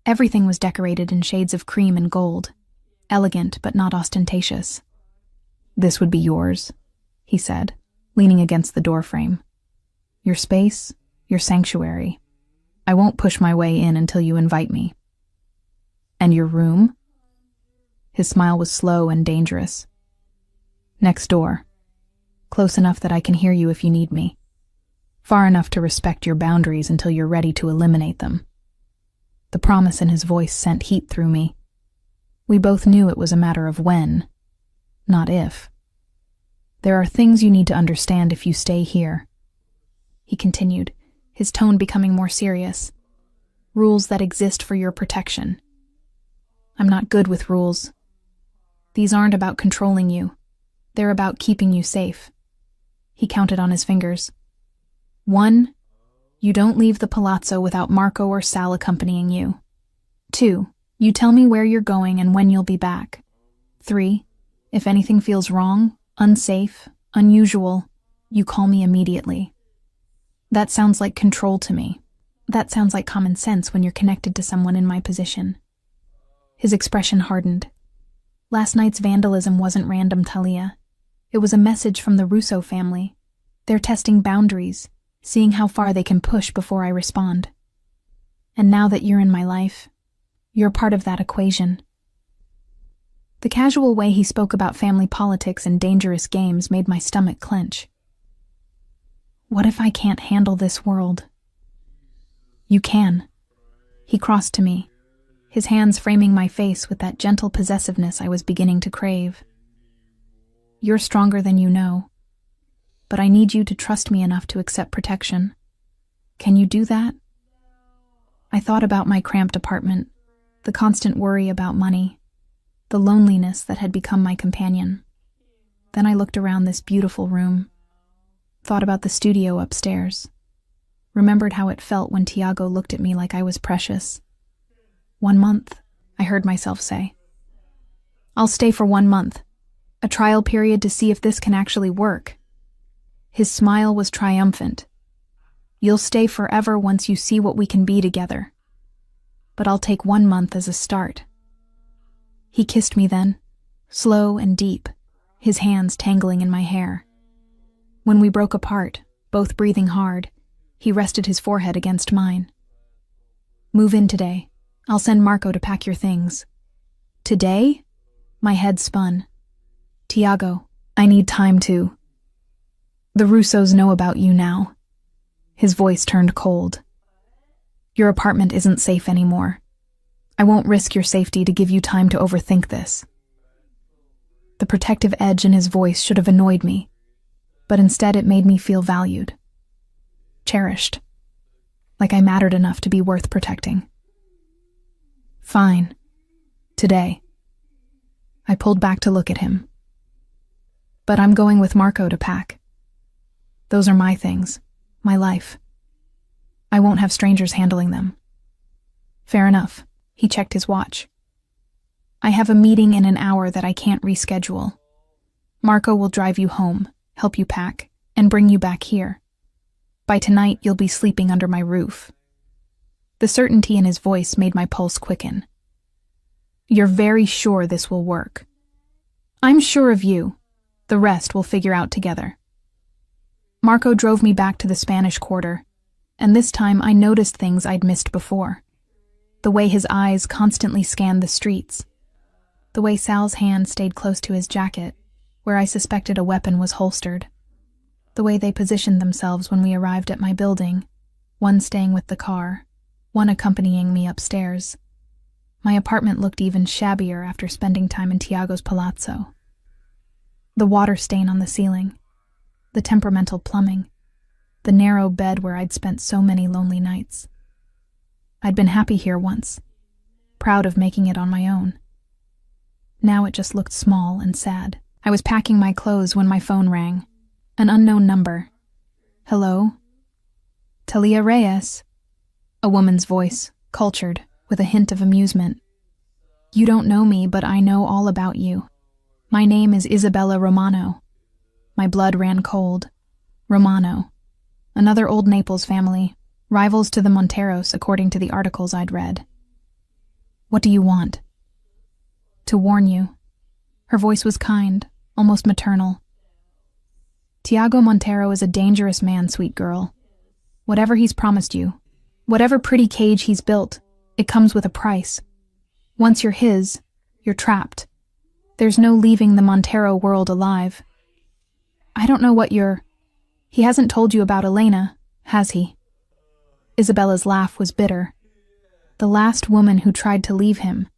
Everything was decorated in shades of cream and gold, elegant but not ostentatious. This would be yours, he said, leaning against the doorframe. Your space, your sanctuary. I won't push my way in until you invite me. And your room? His smile was slow and dangerous. Next door. Close enough that I can hear you if you need me. Far enough to respect your boundaries until you're ready to eliminate them. The promise in his voice sent heat through me. We both knew it was a matter of when, not if. There are things you need to understand if you stay here, he continued, his tone becoming more serious. Rules that exist for your protection. I'm not good with rules. These aren't about controlling you. They're about keeping you safe. He counted on his fingers. 1, you don't leave the palazzo without Marco or Sal accompanying you. 2, you tell me where you're going and when you'll be back. 3, if anything feels wrong, unsafe, unusual, you call me immediately. That sounds like control to me. That sounds like common sense when you're connected to someone in my position. His expression hardened. Last night's vandalism wasn't random, Talia. It was a message from the Russo family, They're testing boundaries, seeing how far they can push before I respond. And now that you're in my life, you're part of that equation. The casual way he spoke about family politics and dangerous games made my stomach clench. What if I can't handle this world? You can. He crossed to me, his hands framing my face with that gentle possessiveness I was beginning to crave. You're stronger than you know, but I need you to trust me enough to accept protection. Can you do that? I thought about my cramped apartment, the constant worry about money, the loneliness that had become my companion. Then I looked around this beautiful room, thought about the studio upstairs, remembered how it felt when Tiago looked at me like I was precious. 1 month, I heard myself say. I'll stay for 1 month, a trial period to see if this can actually work. His smile was triumphant. You'll stay forever once you see what we can be together. But I'll take 1 month as a start. He kissed me then, slow and deep, his hands tangling in my hair. When we broke apart, both breathing hard, he rested his forehead against mine. Move in today. I'll send Marco to pack your things. Today? My head spun. Tiago, I need time to. The Russos know about you now. His voice turned cold. Your apartment isn't safe anymore. I won't risk your safety to give you time to overthink this. The protective edge in his voice should have annoyed me, but instead it made me feel valued. Cherished. Like I mattered enough to be worth protecting. Fine. Today. I pulled back to look at him. But I'm going with Marco to pack. Those are my things, my life. I won't have strangers handling them. Fair enough. He checked his watch. I have a meeting in an hour that I can't reschedule. Marco will drive you home, help you pack, and bring you back here. By tonight, you'll be sleeping under my roof. The certainty in his voice made my pulse quicken. You're very sure this will work. I'm sure of you. The rest we'll figure out together. Marco drove me back to the Spanish Quarter, and this time I noticed things I'd missed before. The way his eyes constantly scanned the streets. The way Sal's hand stayed close to his jacket, where I suspected a weapon was holstered. The way they positioned themselves when we arrived at my building, one staying with the car, one accompanying me upstairs. My apartment looked even shabbier after spending time in Tiago's palazzo. The water stain on the ceiling, the temperamental plumbing, the narrow bed where I'd spent so many lonely nights. I'd been happy here once, proud of making it on my own. Now it just looked small and sad. I was packing my clothes when my phone rang. An unknown number. Hello? Talia Reyes? A woman's voice, cultured, with a hint of amusement. You don't know me, but I know all about you. My name is Isabella Romano. My blood ran cold. Romano. Another old Naples family, rivals to the Monteros according to the articles I'd read. What do you want? To warn you. Her voice was kind, almost maternal. Tiago Montero is a dangerous man, sweet girl. Whatever he's promised you, whatever pretty cage he's built, it comes with a price. Once you're his, you're trapped. There's no leaving the Montero world alive. I don't know what He hasn't told you about Elena, has he? Isabella's laugh was bitter. The last woman who tried to leave him.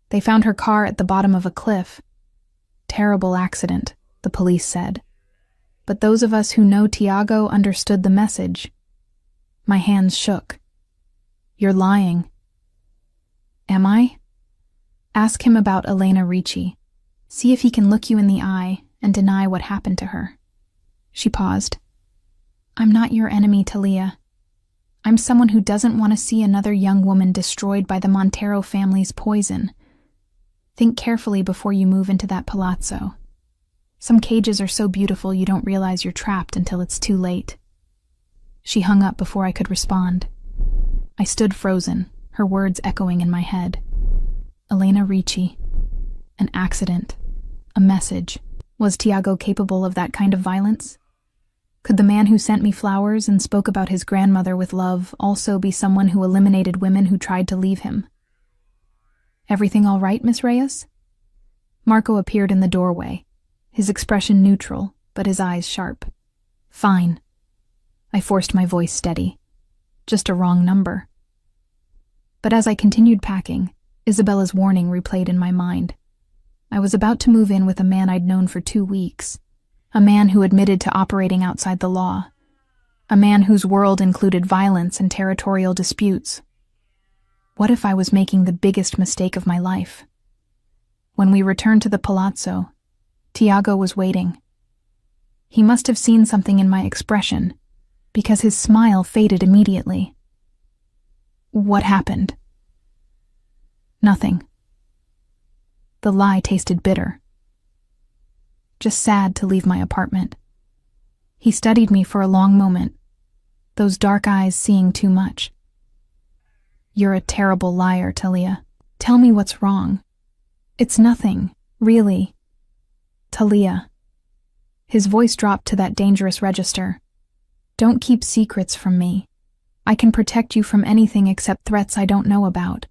They found her car at the bottom of a cliff. Terrible accident, the police said. But those of us who know Tiago understood the message. My hands shook. You're lying. Am I? Ask him about Elena Ricci. See if he can look you in the eye and deny what happened to her. She paused. I'm not your enemy, Talia. I'm someone who doesn't want to see another young woman destroyed by the Montero family's poison. Think carefully before you move into that palazzo. Some cages are so beautiful you don't realize you're trapped until it's too late. She hung up before I could respond. I stood frozen, her words echoing in my head. Elena Ricci. An accident. A message. Was Tiago capable of that kind of violence? Could the man who sent me flowers and spoke about his grandmother with love also be someone who eliminated women who tried to leave him? Everything all right, Miss Reyes? Marco appeared in the doorway, his expression neutral, but his eyes sharp. Fine. I forced my voice steady. Just a wrong number. But as I continued packing, Isabella's warning replayed in my mind. I was about to move in with a man I'd known for 2 weeks. A man who admitted to operating outside the law. A man whose world included violence and territorial disputes. What if I was making the biggest mistake of my life? When we returned to the palazzo, Tiago was waiting. He must have seen something in my expression, because his smile faded immediately. What happened? Nothing. The lie tasted bitter. Just sad to leave my apartment. He studied me for a long moment, those dark eyes seeing too much. You're a terrible liar, Talia. Tell me what's wrong. It's nothing, really. Talia. His voice dropped to that dangerous register. Don't keep secrets from me. I can protect you from anything except threats I don't know about.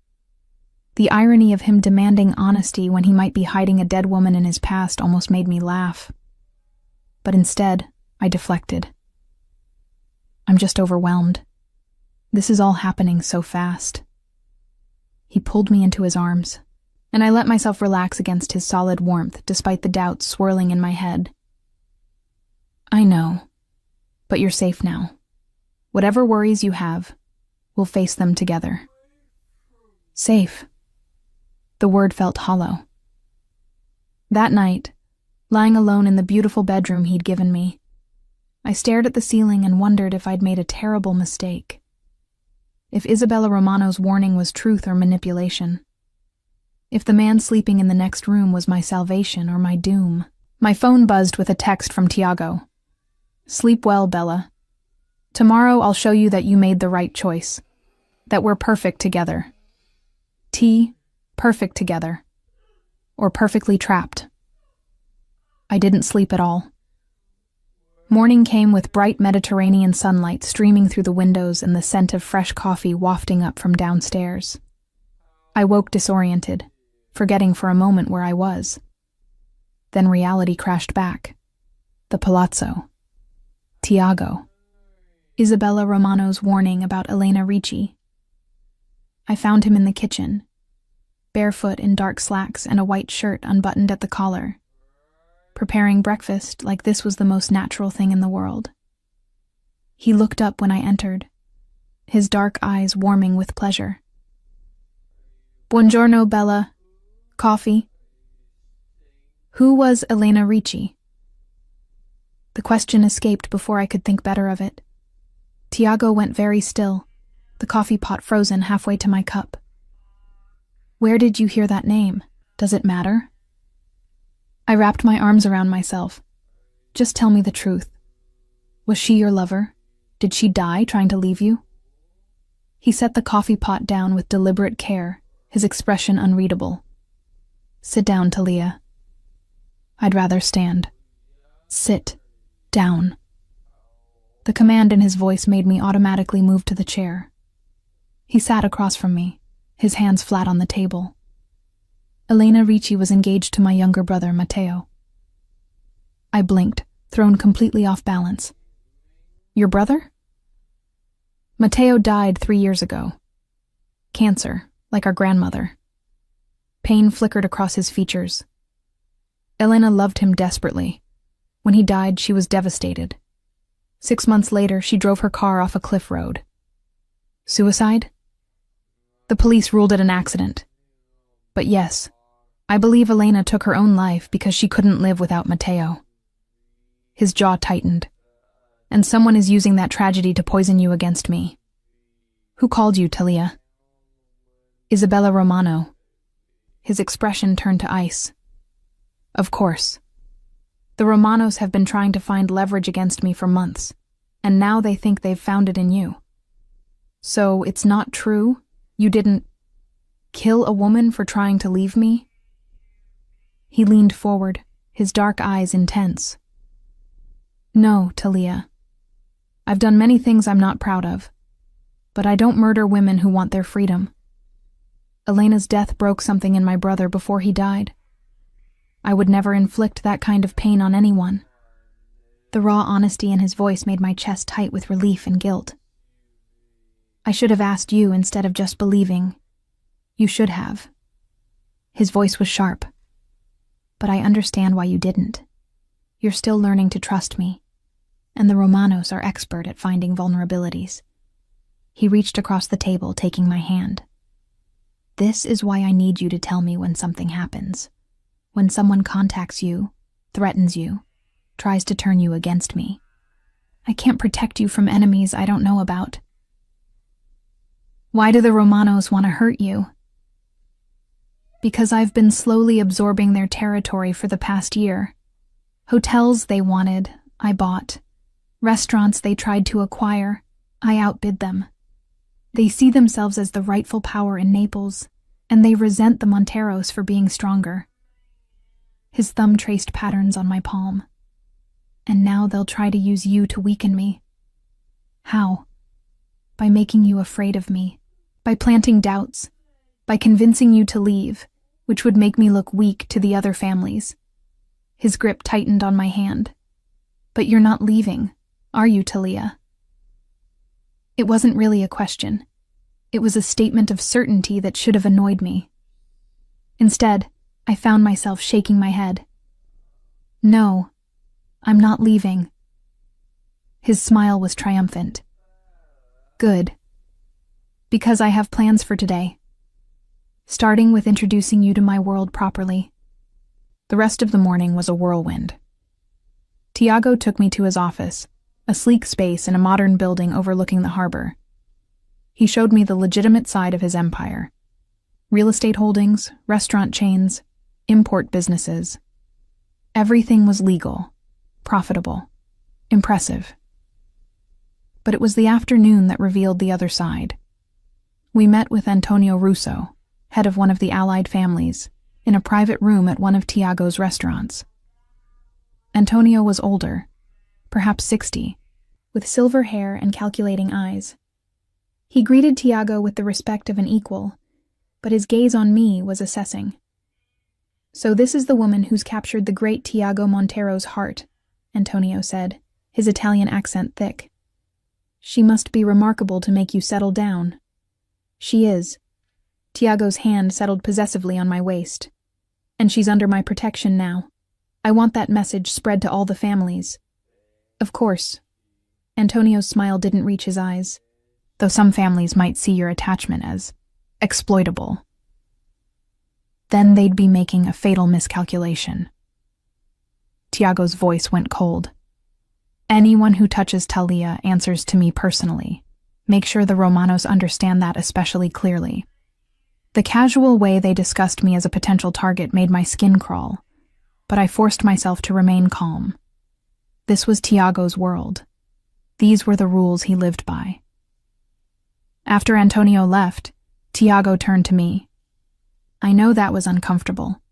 The irony of him demanding honesty when he might be hiding a dead woman in his past almost made me laugh. But instead, I deflected. I'm just overwhelmed. This is all happening so fast. He pulled me into his arms, and I let myself relax against his solid warmth despite the doubts swirling in my head. I know, but you're safe now. Whatever worries you have, we'll face them together. Safe. The word felt hollow. That night, lying alone in the beautiful bedroom he'd given me, I stared at the ceiling and wondered if I'd made a terrible mistake. If Isabella Romano's warning was truth or manipulation. If the man sleeping in the next room was my salvation or my doom. My phone buzzed with a text from Tiago. Sleep well, Bella. Tomorrow I'll show you that you made the right choice. That we're perfect together. Perfect together. Or perfectly trapped. I didn't sleep at all. Morning came with bright Mediterranean sunlight streaming through the windows and the scent of fresh coffee wafting up from downstairs. I woke disoriented, forgetting for a moment where I was. Then reality crashed back. The palazzo. Tiago. Isabella Romano's warning about Elena Ricci. I found him in the kitchen, barefoot in dark slacks and a white shirt unbuttoned at the collar, preparing breakfast like this was the most natural thing in the world. He looked up when I entered, his dark eyes warming with pleasure. Buongiorno, Bella. Coffee? Who was Elena Ricci? The question escaped before I could think better of it. Tiago went very still, the coffee pot frozen halfway to my cup. Where did you hear that name? Does it matter? I wrapped my arms around myself. Just tell me the truth. Was she your lover? Did she die trying to leave you? He set the coffee pot down with deliberate care, his expression unreadable. Sit down, Talia. I'd rather stand. Sit down. The command in his voice made me automatically move to the chair. He sat across from me, his hands flat on the table. Elena Ricci was engaged to my younger brother, Matteo. I blinked, thrown completely off balance. Your brother? Matteo died 3 years ago. Cancer, like our grandmother. Pain flickered across his features. Elena loved him desperately. When he died, she was devastated. 6 months later, she drove her car off a cliff road. Suicide? The police ruled it an accident. But yes, I believe Elena took her own life because she couldn't live without Matteo. His jaw tightened. And someone is using that tragedy to poison you against me. Who called you, Talia? Isabella Romano. His expression turned to ice. Of course. The Romanos have been trying to find leverage against me for months, and now they think they've found it in you. So it's not true? You didn't kill a woman for trying to leave me? He leaned forward, his dark eyes intense. No, Talia, I've done many things I'm not proud of, but I don't murder women who want their freedom. Elena's death broke something in my brother before he died. I would never inflict that kind of pain on anyone. The raw honesty in his voice made my chest tight with relief and guilt. I should have asked you instead of just believing. You should have. His voice was sharp. But I understand why you didn't. You're still learning to trust me, and the Romanos are expert at finding vulnerabilities. He reached across the table, taking my hand. This is why I need you to tell me when something happens. When someone contacts you, threatens you, tries to turn you against me. I can't protect you from enemies I don't know about. Why do the Romanos want to hurt you? Because I've been slowly absorbing their territory for the past year. Hotels they wanted, I bought. Restaurants they tried to acquire, I outbid them. They see themselves as the rightful power in Naples, and they resent the Monteros for being stronger. His thumb traced patterns on my palm. And now they'll try to use you to weaken me. How? By making you afraid of me, by planting doubts, by convincing you to leave, which would make me look weak to the other families. His grip tightened on my hand. But you're not leaving, are you, Talia? It wasn't really a question. It was a statement of certainty that should have annoyed me. Instead, I found myself shaking my head. No, I'm not leaving. His smile was triumphant. Good. Because I have plans for today. Starting with introducing you to my world properly. The rest of the morning was a whirlwind. Tiago took me to his office, a sleek space in a modern building overlooking the harbor. He showed me the legitimate side of his empire. Real estate holdings, restaurant chains, import businesses. Everything was legal, profitable, impressive. But it was the afternoon that revealed the other side. We met with Antonio Russo, head of one of the allied families, in a private room at one of Tiago's restaurants. Antonio was older, perhaps 60, with silver hair and calculating eyes. He greeted Tiago with the respect of an equal, but his gaze on me was assessing. So this is the woman who's captured the great Tiago Montero's heart, Antonio said, his Italian accent thick. She must be remarkable to make you settle down. She is. Tiago's hand settled possessively on my waist. And she's under my protection now. I want that message spread to all the families. Of course. Antonio's smile didn't reach his eyes, though some families might see your attachment as exploitable. Then they'd be making a fatal miscalculation. Tiago's voice went cold. Anyone who touches Talia answers to me personally. Make sure the Romanos understand that especially clearly. The casual way they discussed me as a potential target made my skin crawl, but I forced myself to remain calm. This was Tiago's world. These were the rules he lived by. After Antonio left, Tiago turned to me. I know that was uncomfortable,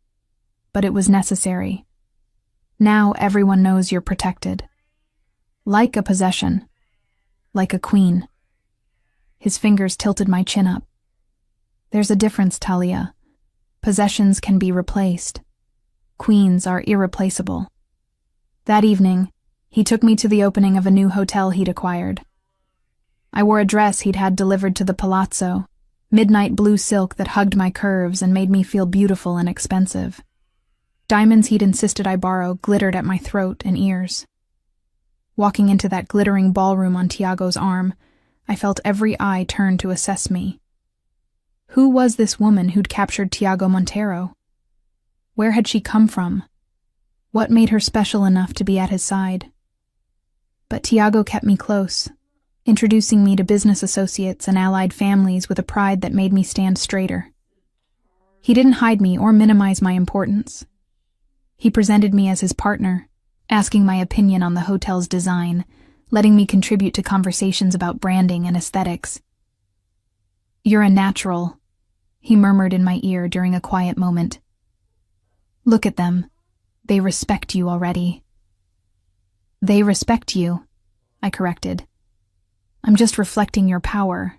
but it was necessary. Now everyone knows you're protected. Like a possession. Like a queen. His fingers tilted my chin up. There's a difference, Talia. Possessions can be replaced. Queens are irreplaceable. That evening, he took me to the opening of a new hotel he'd acquired. I wore a dress he'd had delivered to the palazzo, midnight blue silk that hugged my curves and made me feel beautiful and expensive. Diamonds he'd insisted I borrow glittered at my throat and ears. Walking into that glittering ballroom on Tiago's arm, I felt every eye turn to assess me. Who was this woman who'd captured Tiago Montero? Where had she come from? What made her special enough to be at his side? But Tiago kept me close, introducing me to business associates and allied families with a pride that made me stand straighter. He didn't hide me or minimize my importance. He presented me as his partner, asking my opinion on the hotel's design, letting me contribute to conversations about branding and aesthetics. You're a natural, he murmured in my ear during a quiet moment. Look at them. They respect you already. They respect you, I corrected, I'm just reflecting your power.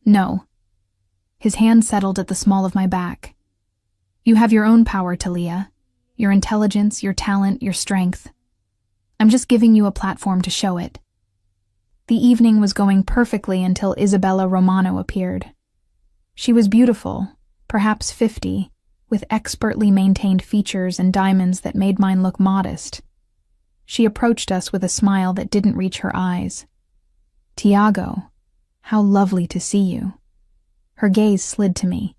No. His hand settled at the small of my back. You have your own power, Talia. Your intelligence, your talent, your strength. I'm just giving you a platform to show it. The evening was going perfectly until Isabella Romano appeared. She was beautiful, perhaps 50, with expertly maintained features and diamonds that made mine look modest. She approached us with a smile that didn't reach her eyes. Tiago, how lovely to see you. Her gaze slid to me.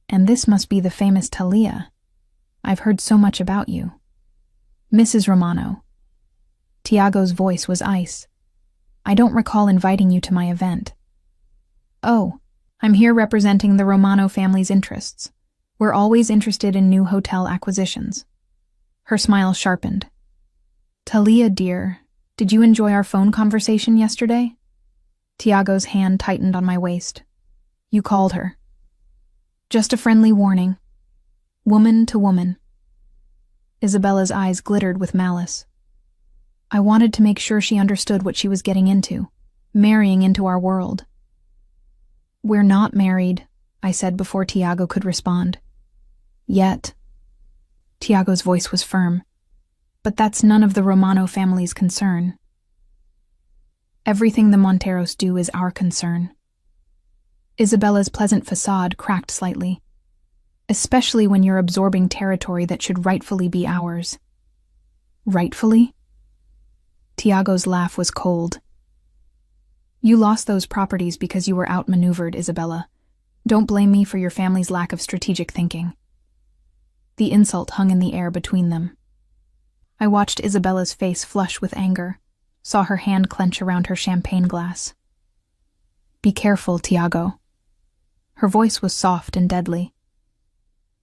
And this must be the famous Talia. I've heard so much about you. Mrs. Romano. Tiago's voice was ice. I don't recall inviting you to my event. Oh, I'm here representing the Romano family's interests. We're always interested in new hotel acquisitions. Her smile sharpened. Talia, dear, did you enjoy our phone conversation yesterday? Tiago's hand tightened on my waist. You called her. Just a friendly warning. Woman to woman. Isabella's eyes glittered with malice. I wanted to make sure she understood what she was getting into, marrying into our world. We're not married, I said before Tiago could respond. Yet. Tiago's voice was firm. But that's none of the Romano family's concern. Everything the Monteros do is our concern. Isabella's pleasant facade cracked slightly, especially when you're absorbing territory that should rightfully be ours. Rightfully? Tiago's laugh was cold. You lost those properties because you were outmaneuvered, Isabella. Don't blame me for your family's lack of strategic thinking. The insult hung in the air between them. I watched Isabella's face flush with anger, saw her hand clench around her champagne glass. Be careful, Tiago. Her voice was soft and deadly.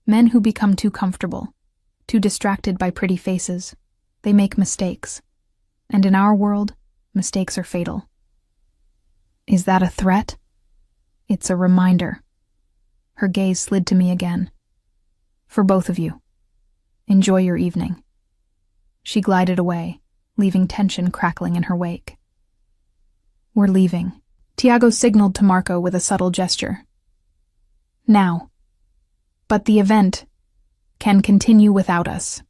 Men who become too comfortable, too distracted by pretty faces, they make mistakes. And in our world, mistakes are fatal. Is that a threat? It's a reminder. Her gaze slid to me again. For both of you. Enjoy your evening. She glided away, leaving tension crackling in her wake. We're leaving. Tiago signaled to Marco with a subtle gesture. Now. But the event can continue without us.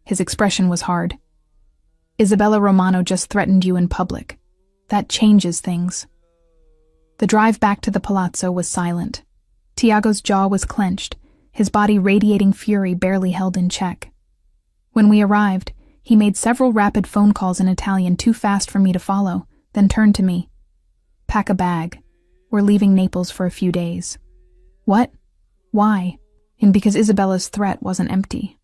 His expression was hard. Isabella Romano just threatened you in public. That changes things. The drive back to the palazzo was silent. Tiago's jaw was clenched, his body radiating fury barely held in check. When we arrived, he made several rapid phone calls in Italian too fast for me to follow, then turned to me. Pack a bag. We're leaving Naples for a few days. What? Why? And because Isabella's threat wasn't empty.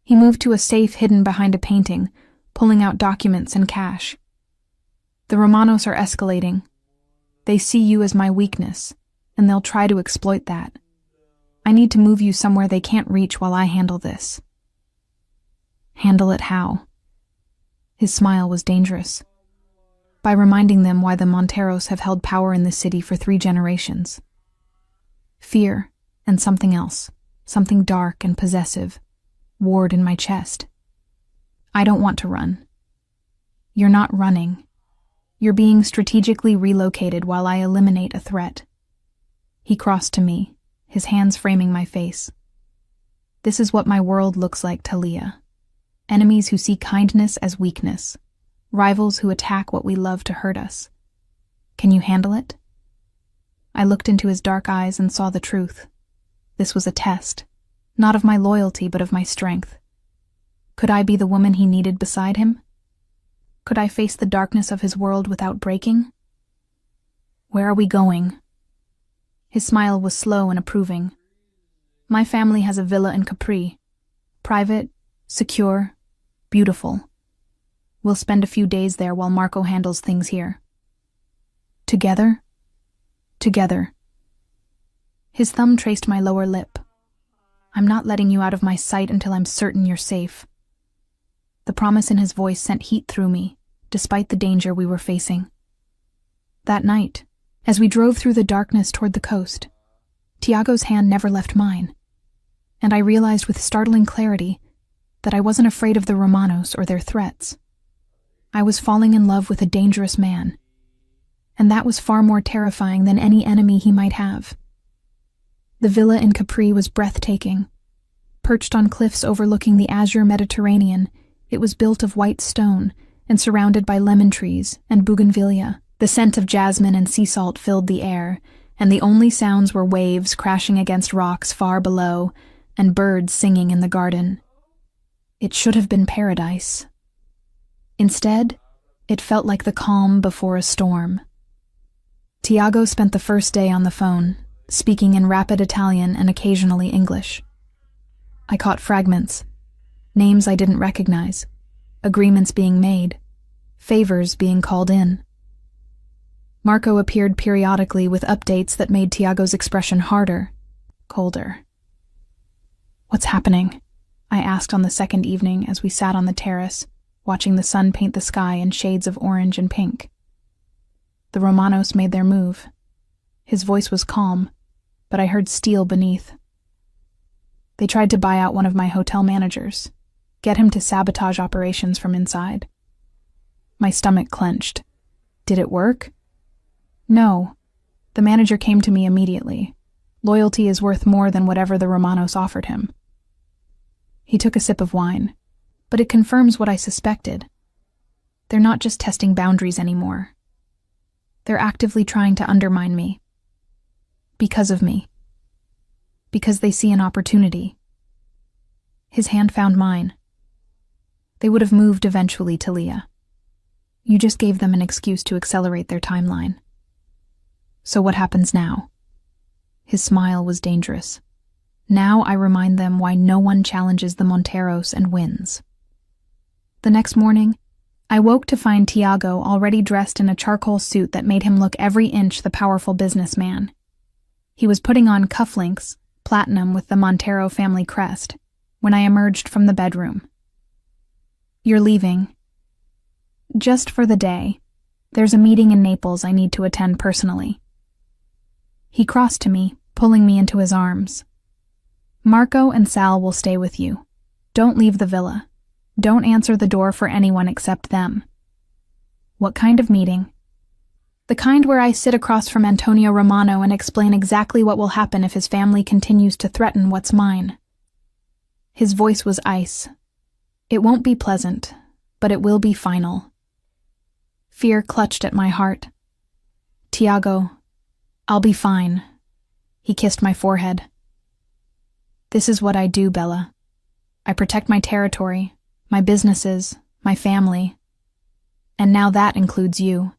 He moved to a safe hidden behind a painting, pulling out documents and cash. The Romanos are escalating. They see you as my weakness, and they'll try to exploit that. I need to move you somewhere they can't reach while I handle this. Handle it how? His smile was dangerous. By reminding them why the Monteros have held power in this city for 3 generations. Fear and something else, something dark and possessive, warred in my chest. I don't want to run. You're not running. You're being strategically relocated while I eliminate a threat. He crossed to me, his hands framing my face. This is what my world looks like, Talia. Enemies who see kindness as weakness. Rivals who attack what we love to hurt us. Can you handle it? I looked into his dark eyes and saw the truth. This was a test, not of my loyalty but of my strength. Could I be the woman he needed beside him? Could I face the darkness of his world without breaking? Where are we going? His smile was slow and approving. My family has a villa in Capri. Private, secure, beautiful. We'll spend a few days there while Marco handles things here. Together? Together. His thumb traced my lower lip. I'm not letting you out of my sight until I'm certain you're safe. The promise in his voice sent heat through me, despite the danger we were facing. That night, as we drove through the darkness toward the coast, Tiago's hand never left mine, and I realized with startling clarity that I wasn't afraid of the Romanos or their threats. I was falling in love with a dangerous man, and that was far more terrifying than any enemy he might have. The villa in Capri was breathtaking. Perched on cliffs overlooking the azure Mediterranean, it was built of white stone and surrounded by lemon trees and bougainvillea. The scent of jasmine and sea salt filled the air, and the only sounds were waves crashing against rocks far below and birds singing in the garden. It should have been paradise. Instead, it felt like the calm before a storm. Tiago spent the first day on the phone, speaking in rapid Italian and occasionally English. I caught fragments, names I didn't recognize, agreements being made, favors being called in. Marco appeared periodically with updates that made Tiago's expression harder, colder. "What's happening?" I asked on the second evening as we sat on the terrace, watching the sun paint the sky in shades of orange and pink. The Romanos made their move. His voice was calm, but I heard steel beneath. They tried to buy out one of my hotel managers, get him to sabotage operations from inside. My stomach clenched. Did it work? No. The manager came to me immediately. Loyalty is worth more than whatever the Romanos offered him. He took a sip of wine, but it confirms what I suspected. They're not just testing boundaries anymore. They're actively trying to undermine me. Because of me. Because they see an opportunity. His hand found mine. They would have moved eventually to Leah. You just gave them an excuse to accelerate their timeline. So what happens now? His smile was dangerous. Now I remind them why no one challenges the Monteros and wins. The next morning, I woke to find Tiago already dressed in a charcoal suit that made him look every inch the powerful businessman. He was putting on cufflinks, platinum with the Montero family crest, when I emerged from the bedroom. "You're leaving." "Just for the day. There's a meeting in Naples I need to attend personally." He crossed to me, pulling me into his arms. "Marco and Sal will stay with you. Don't leave the villa. Don't answer the door for anyone except them." "What kind of meeting?" "The kind where I sit across from Antonio Romano and explain exactly what will happen if his family continues to threaten what's mine." His voice was ice. "It won't be pleasant, but it will be final." Fear clutched at my heart. "Tiago, I'll be fine." He kissed my forehead. "This is what I do, Bella. I protect my territory, my businesses, my family. And now that includes you."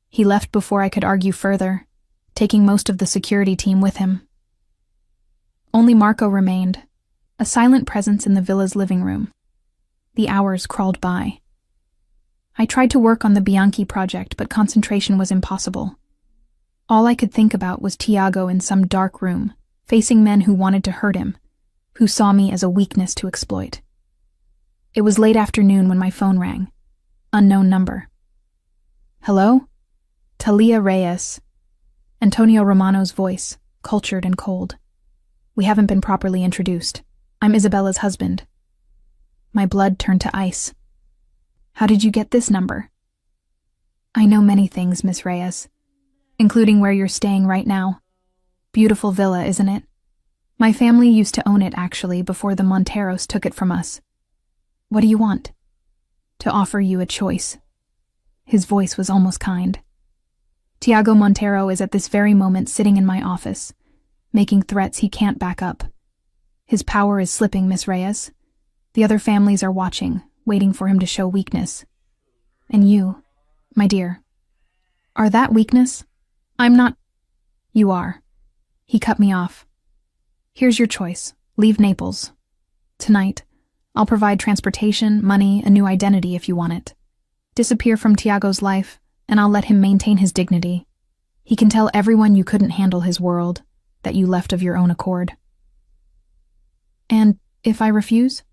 He left before I could argue further, taking most of the security team with him. Only Marco remained, a silent presence in the villa's living room. The hours crawled by. I tried to work on the Bianchi project, but concentration was impossible. All I could think about was Tiago in some dark room, facing men who wanted to hurt him, who saw me as a weakness to exploit. It was late afternoon when my phone rang. Unknown number. "Hello? Talia Reyes." Antonio Romano's voice, cultured and cold. "We haven't been properly introduced. I'm Isabella's husband." My blood turned to ice. "How did you get this number?" "I know many things, Miss Reyes, including where you're staying right now. Beautiful villa, isn't it? My family used to own it, actually, before the Monteros took it from us. What do you want?" "To offer you a choice." His voice was almost kind. "Tiago Montero is at this very moment sitting in my office, making threats he can't back up. His power is slipping, Miss Reyes. The other families are watching, waiting for him to show weakness. And you, my dear, are that weakness? I'm not—" "You are." He cut me off. "Here's your choice. Leave Naples. Tonight, I'll provide transportation, money, a new identity if you want it. Disappear from Tiago's life, and I'll let him maintain his dignity. He can tell everyone you couldn't handle his world, that you left of your own accord." "And if I refuse?"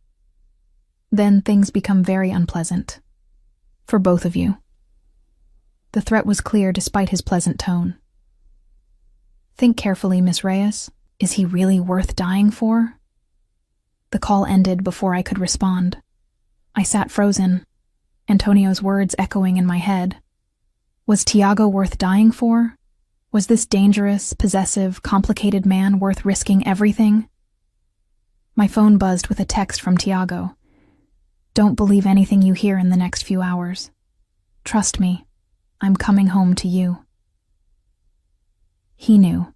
"Then things become very unpleasant. For both of you." The threat was clear despite his pleasant tone. "Think carefully, Miss Reyes. Is he really worth dying for?" The call ended before I could respond. I sat frozen. Antonio's words echoing in my head. Was Tiago worth dying for? Was this dangerous, possessive, complicated man worth risking everything? My phone buzzed with a text from Tiago. Don't believe anything you hear in the next few hours. Trust me, I'm coming home to you. He knew.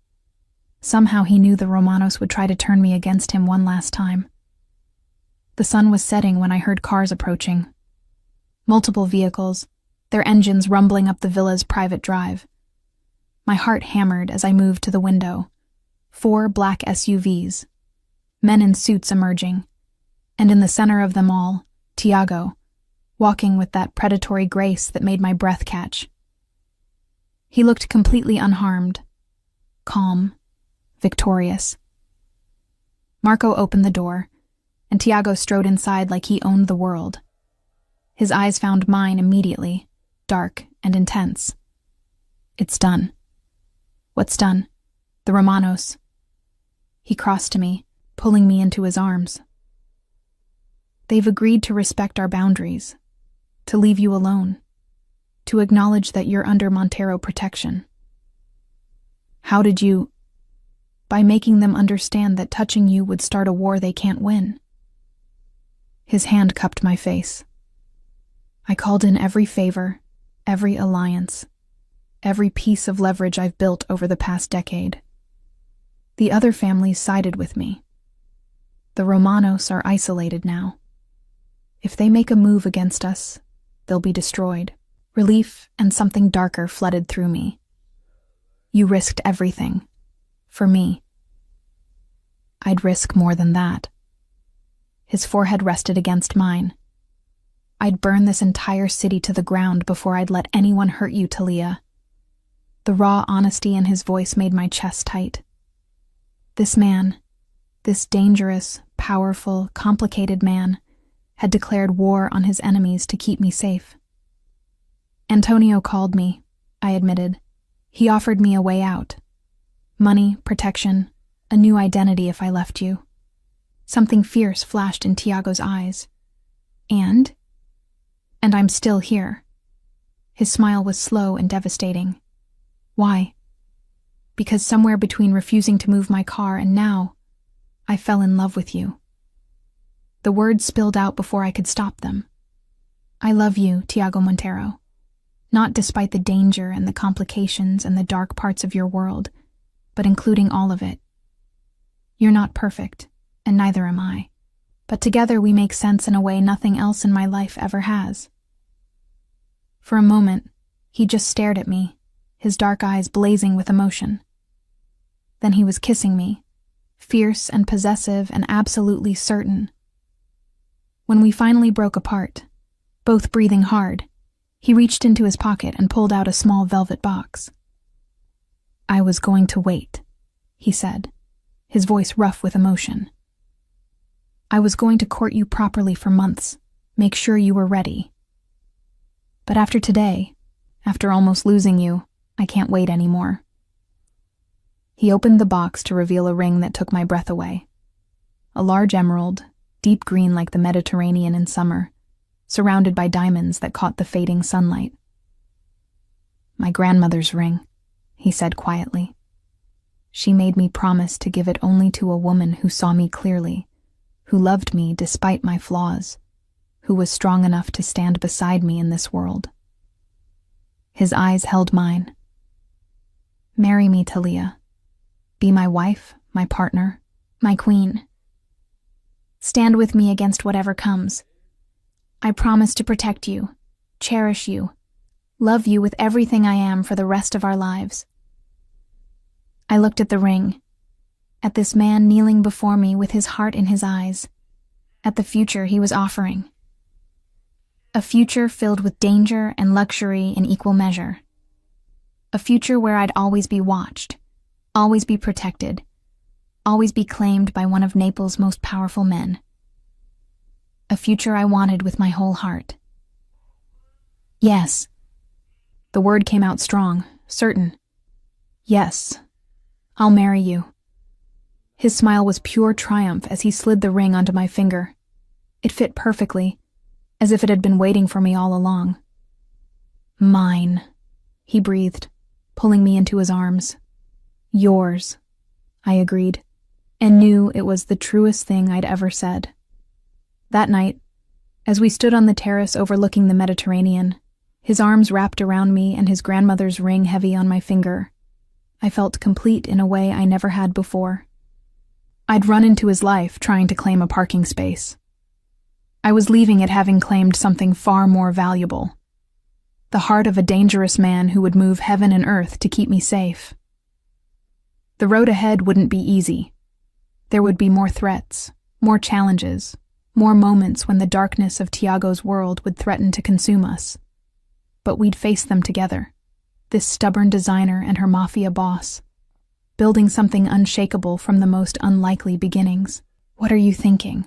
Somehow he knew the Romanos would try to turn me against him one last time. The sun was setting when I heard cars approaching. Multiple vehicles, their engines rumbling up the villa's private drive. My heart hammered as I moved to the window. 4 black SUVs. Men in suits emerging. And in the center of them all, Tiago, walking with that predatory grace that made my breath catch. He looked completely unharmed. Calm. Victorious. Marco opened the door, and Tiago strode inside like he owned the world. His eyes found mine immediately, dark and intense. It's done. What's done? The Romanos. He crossed to me, pulling me into his arms. They've agreed to respect our boundaries, to leave you alone, to acknowledge that you're under Montero protection. How did you... By making them understand that touching you would start a war they can't win. His hand cupped my face. I called in every favor, every alliance, every piece of leverage I've built over the past decade. The other families sided with me. The Romanos are isolated now. If they make a move against us, they'll be destroyed. Relief and something darker flooded through me. You risked everything. For me. I'd risk more than that. His forehead rested against mine. I'd burn this entire city to the ground before I'd let anyone hurt you, Talia. The raw honesty in his voice made my chest tight. This man, this dangerous, powerful, complicated man, had declared war on his enemies to keep me safe. Antonio called me, I admitted. He offered me a way out. Money, protection, a new identity if I left you. Something fierce flashed in Tiago's eyes. And I'm still here. His smile was slow and devastating. Why? Because somewhere between refusing to move my car and now, I fell in love with you. The words spilled out before I could stop them. I love you, Tiago Montero. Not despite the danger and the complications and the dark parts of your world, but including all of it. You're not perfect, and neither am I. But together we make sense in a way nothing else in my life ever has. For a moment, he just stared at me, his dark eyes blazing with emotion. Then he was kissing me, fierce and possessive and absolutely certain. When we finally broke apart, both breathing hard, he reached into his pocket and pulled out a small velvet box. I was going to wait, he said, his voice rough with emotion. I was going to court you properly for months, make sure you were ready. But after today, after almost losing you, I can't wait anymore. He opened the box to reveal a ring that took my breath away. A large emerald, deep green like the Mediterranean in summer, surrounded by diamonds that caught the fading sunlight. My grandmother's ring, he said quietly. She made me promise to give it only to a woman who saw me clearly, who loved me despite my flaws, who was strong enough to stand beside me in this world. His eyes held mine. Marry me, Talia. Be my wife, my partner, my queen. Stand with me against whatever comes. I promise to protect you, cherish you, love you with everything I am for the rest of our lives. I looked at the ring, at this man kneeling before me with his heart in his eyes, at the future he was offering. A future filled with danger and luxury in equal measure. A future where I'd always be watched, always be protected, always be claimed by one of Naples' most powerful men. A future I wanted with my whole heart. Yes. The word came out strong, certain. Yes, I'll marry you. His smile was pure triumph as he slid the ring onto my finger. It fit perfectly, as if it had been waiting for me all along. Mine, he breathed, pulling me into his arms. Yours, I agreed, and knew it was the truest thing I'd ever said. That night, as we stood on the terrace overlooking the Mediterranean, his arms wrapped around me and his grandmother's ring heavy on my finger, I felt complete in a way I never had before. I'd run into his life trying to claim a parking space. I was leaving it having claimed something far more valuable. The heart of a dangerous man who would move heaven and earth to keep me safe. The road ahead wouldn't be easy. There would be more threats, more challenges, more moments when the darkness of Tiago's world would threaten to consume us. But we'd face them together, this stubborn designer and her mafia boss, building something unshakable from the most unlikely beginnings. What are you thinking?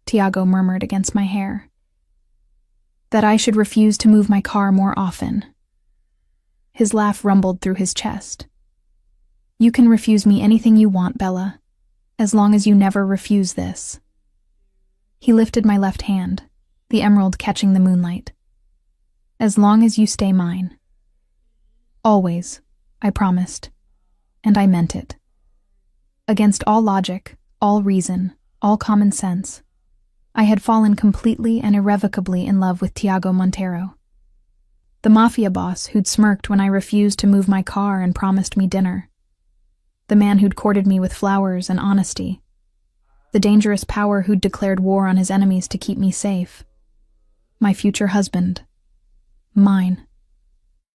Tiago murmured against my hair. That I should refuse to move my car more often. His laugh rumbled through his chest. You can refuse me anything you want, Bella, as long as you never refuse this. He lifted my left hand, the emerald catching the moonlight. As long as you stay mine. Always, I promised, and I meant it. Against all logic, all reason, all common sense, I had fallen completely and irrevocably in love with Tiago Montero. The mafia boss who'd smirked when I refused to move my car and promised me dinner. The man who'd courted me with flowers and honesty. The dangerous power who'd declared war on his enemies to keep me safe. My future husband. Mine.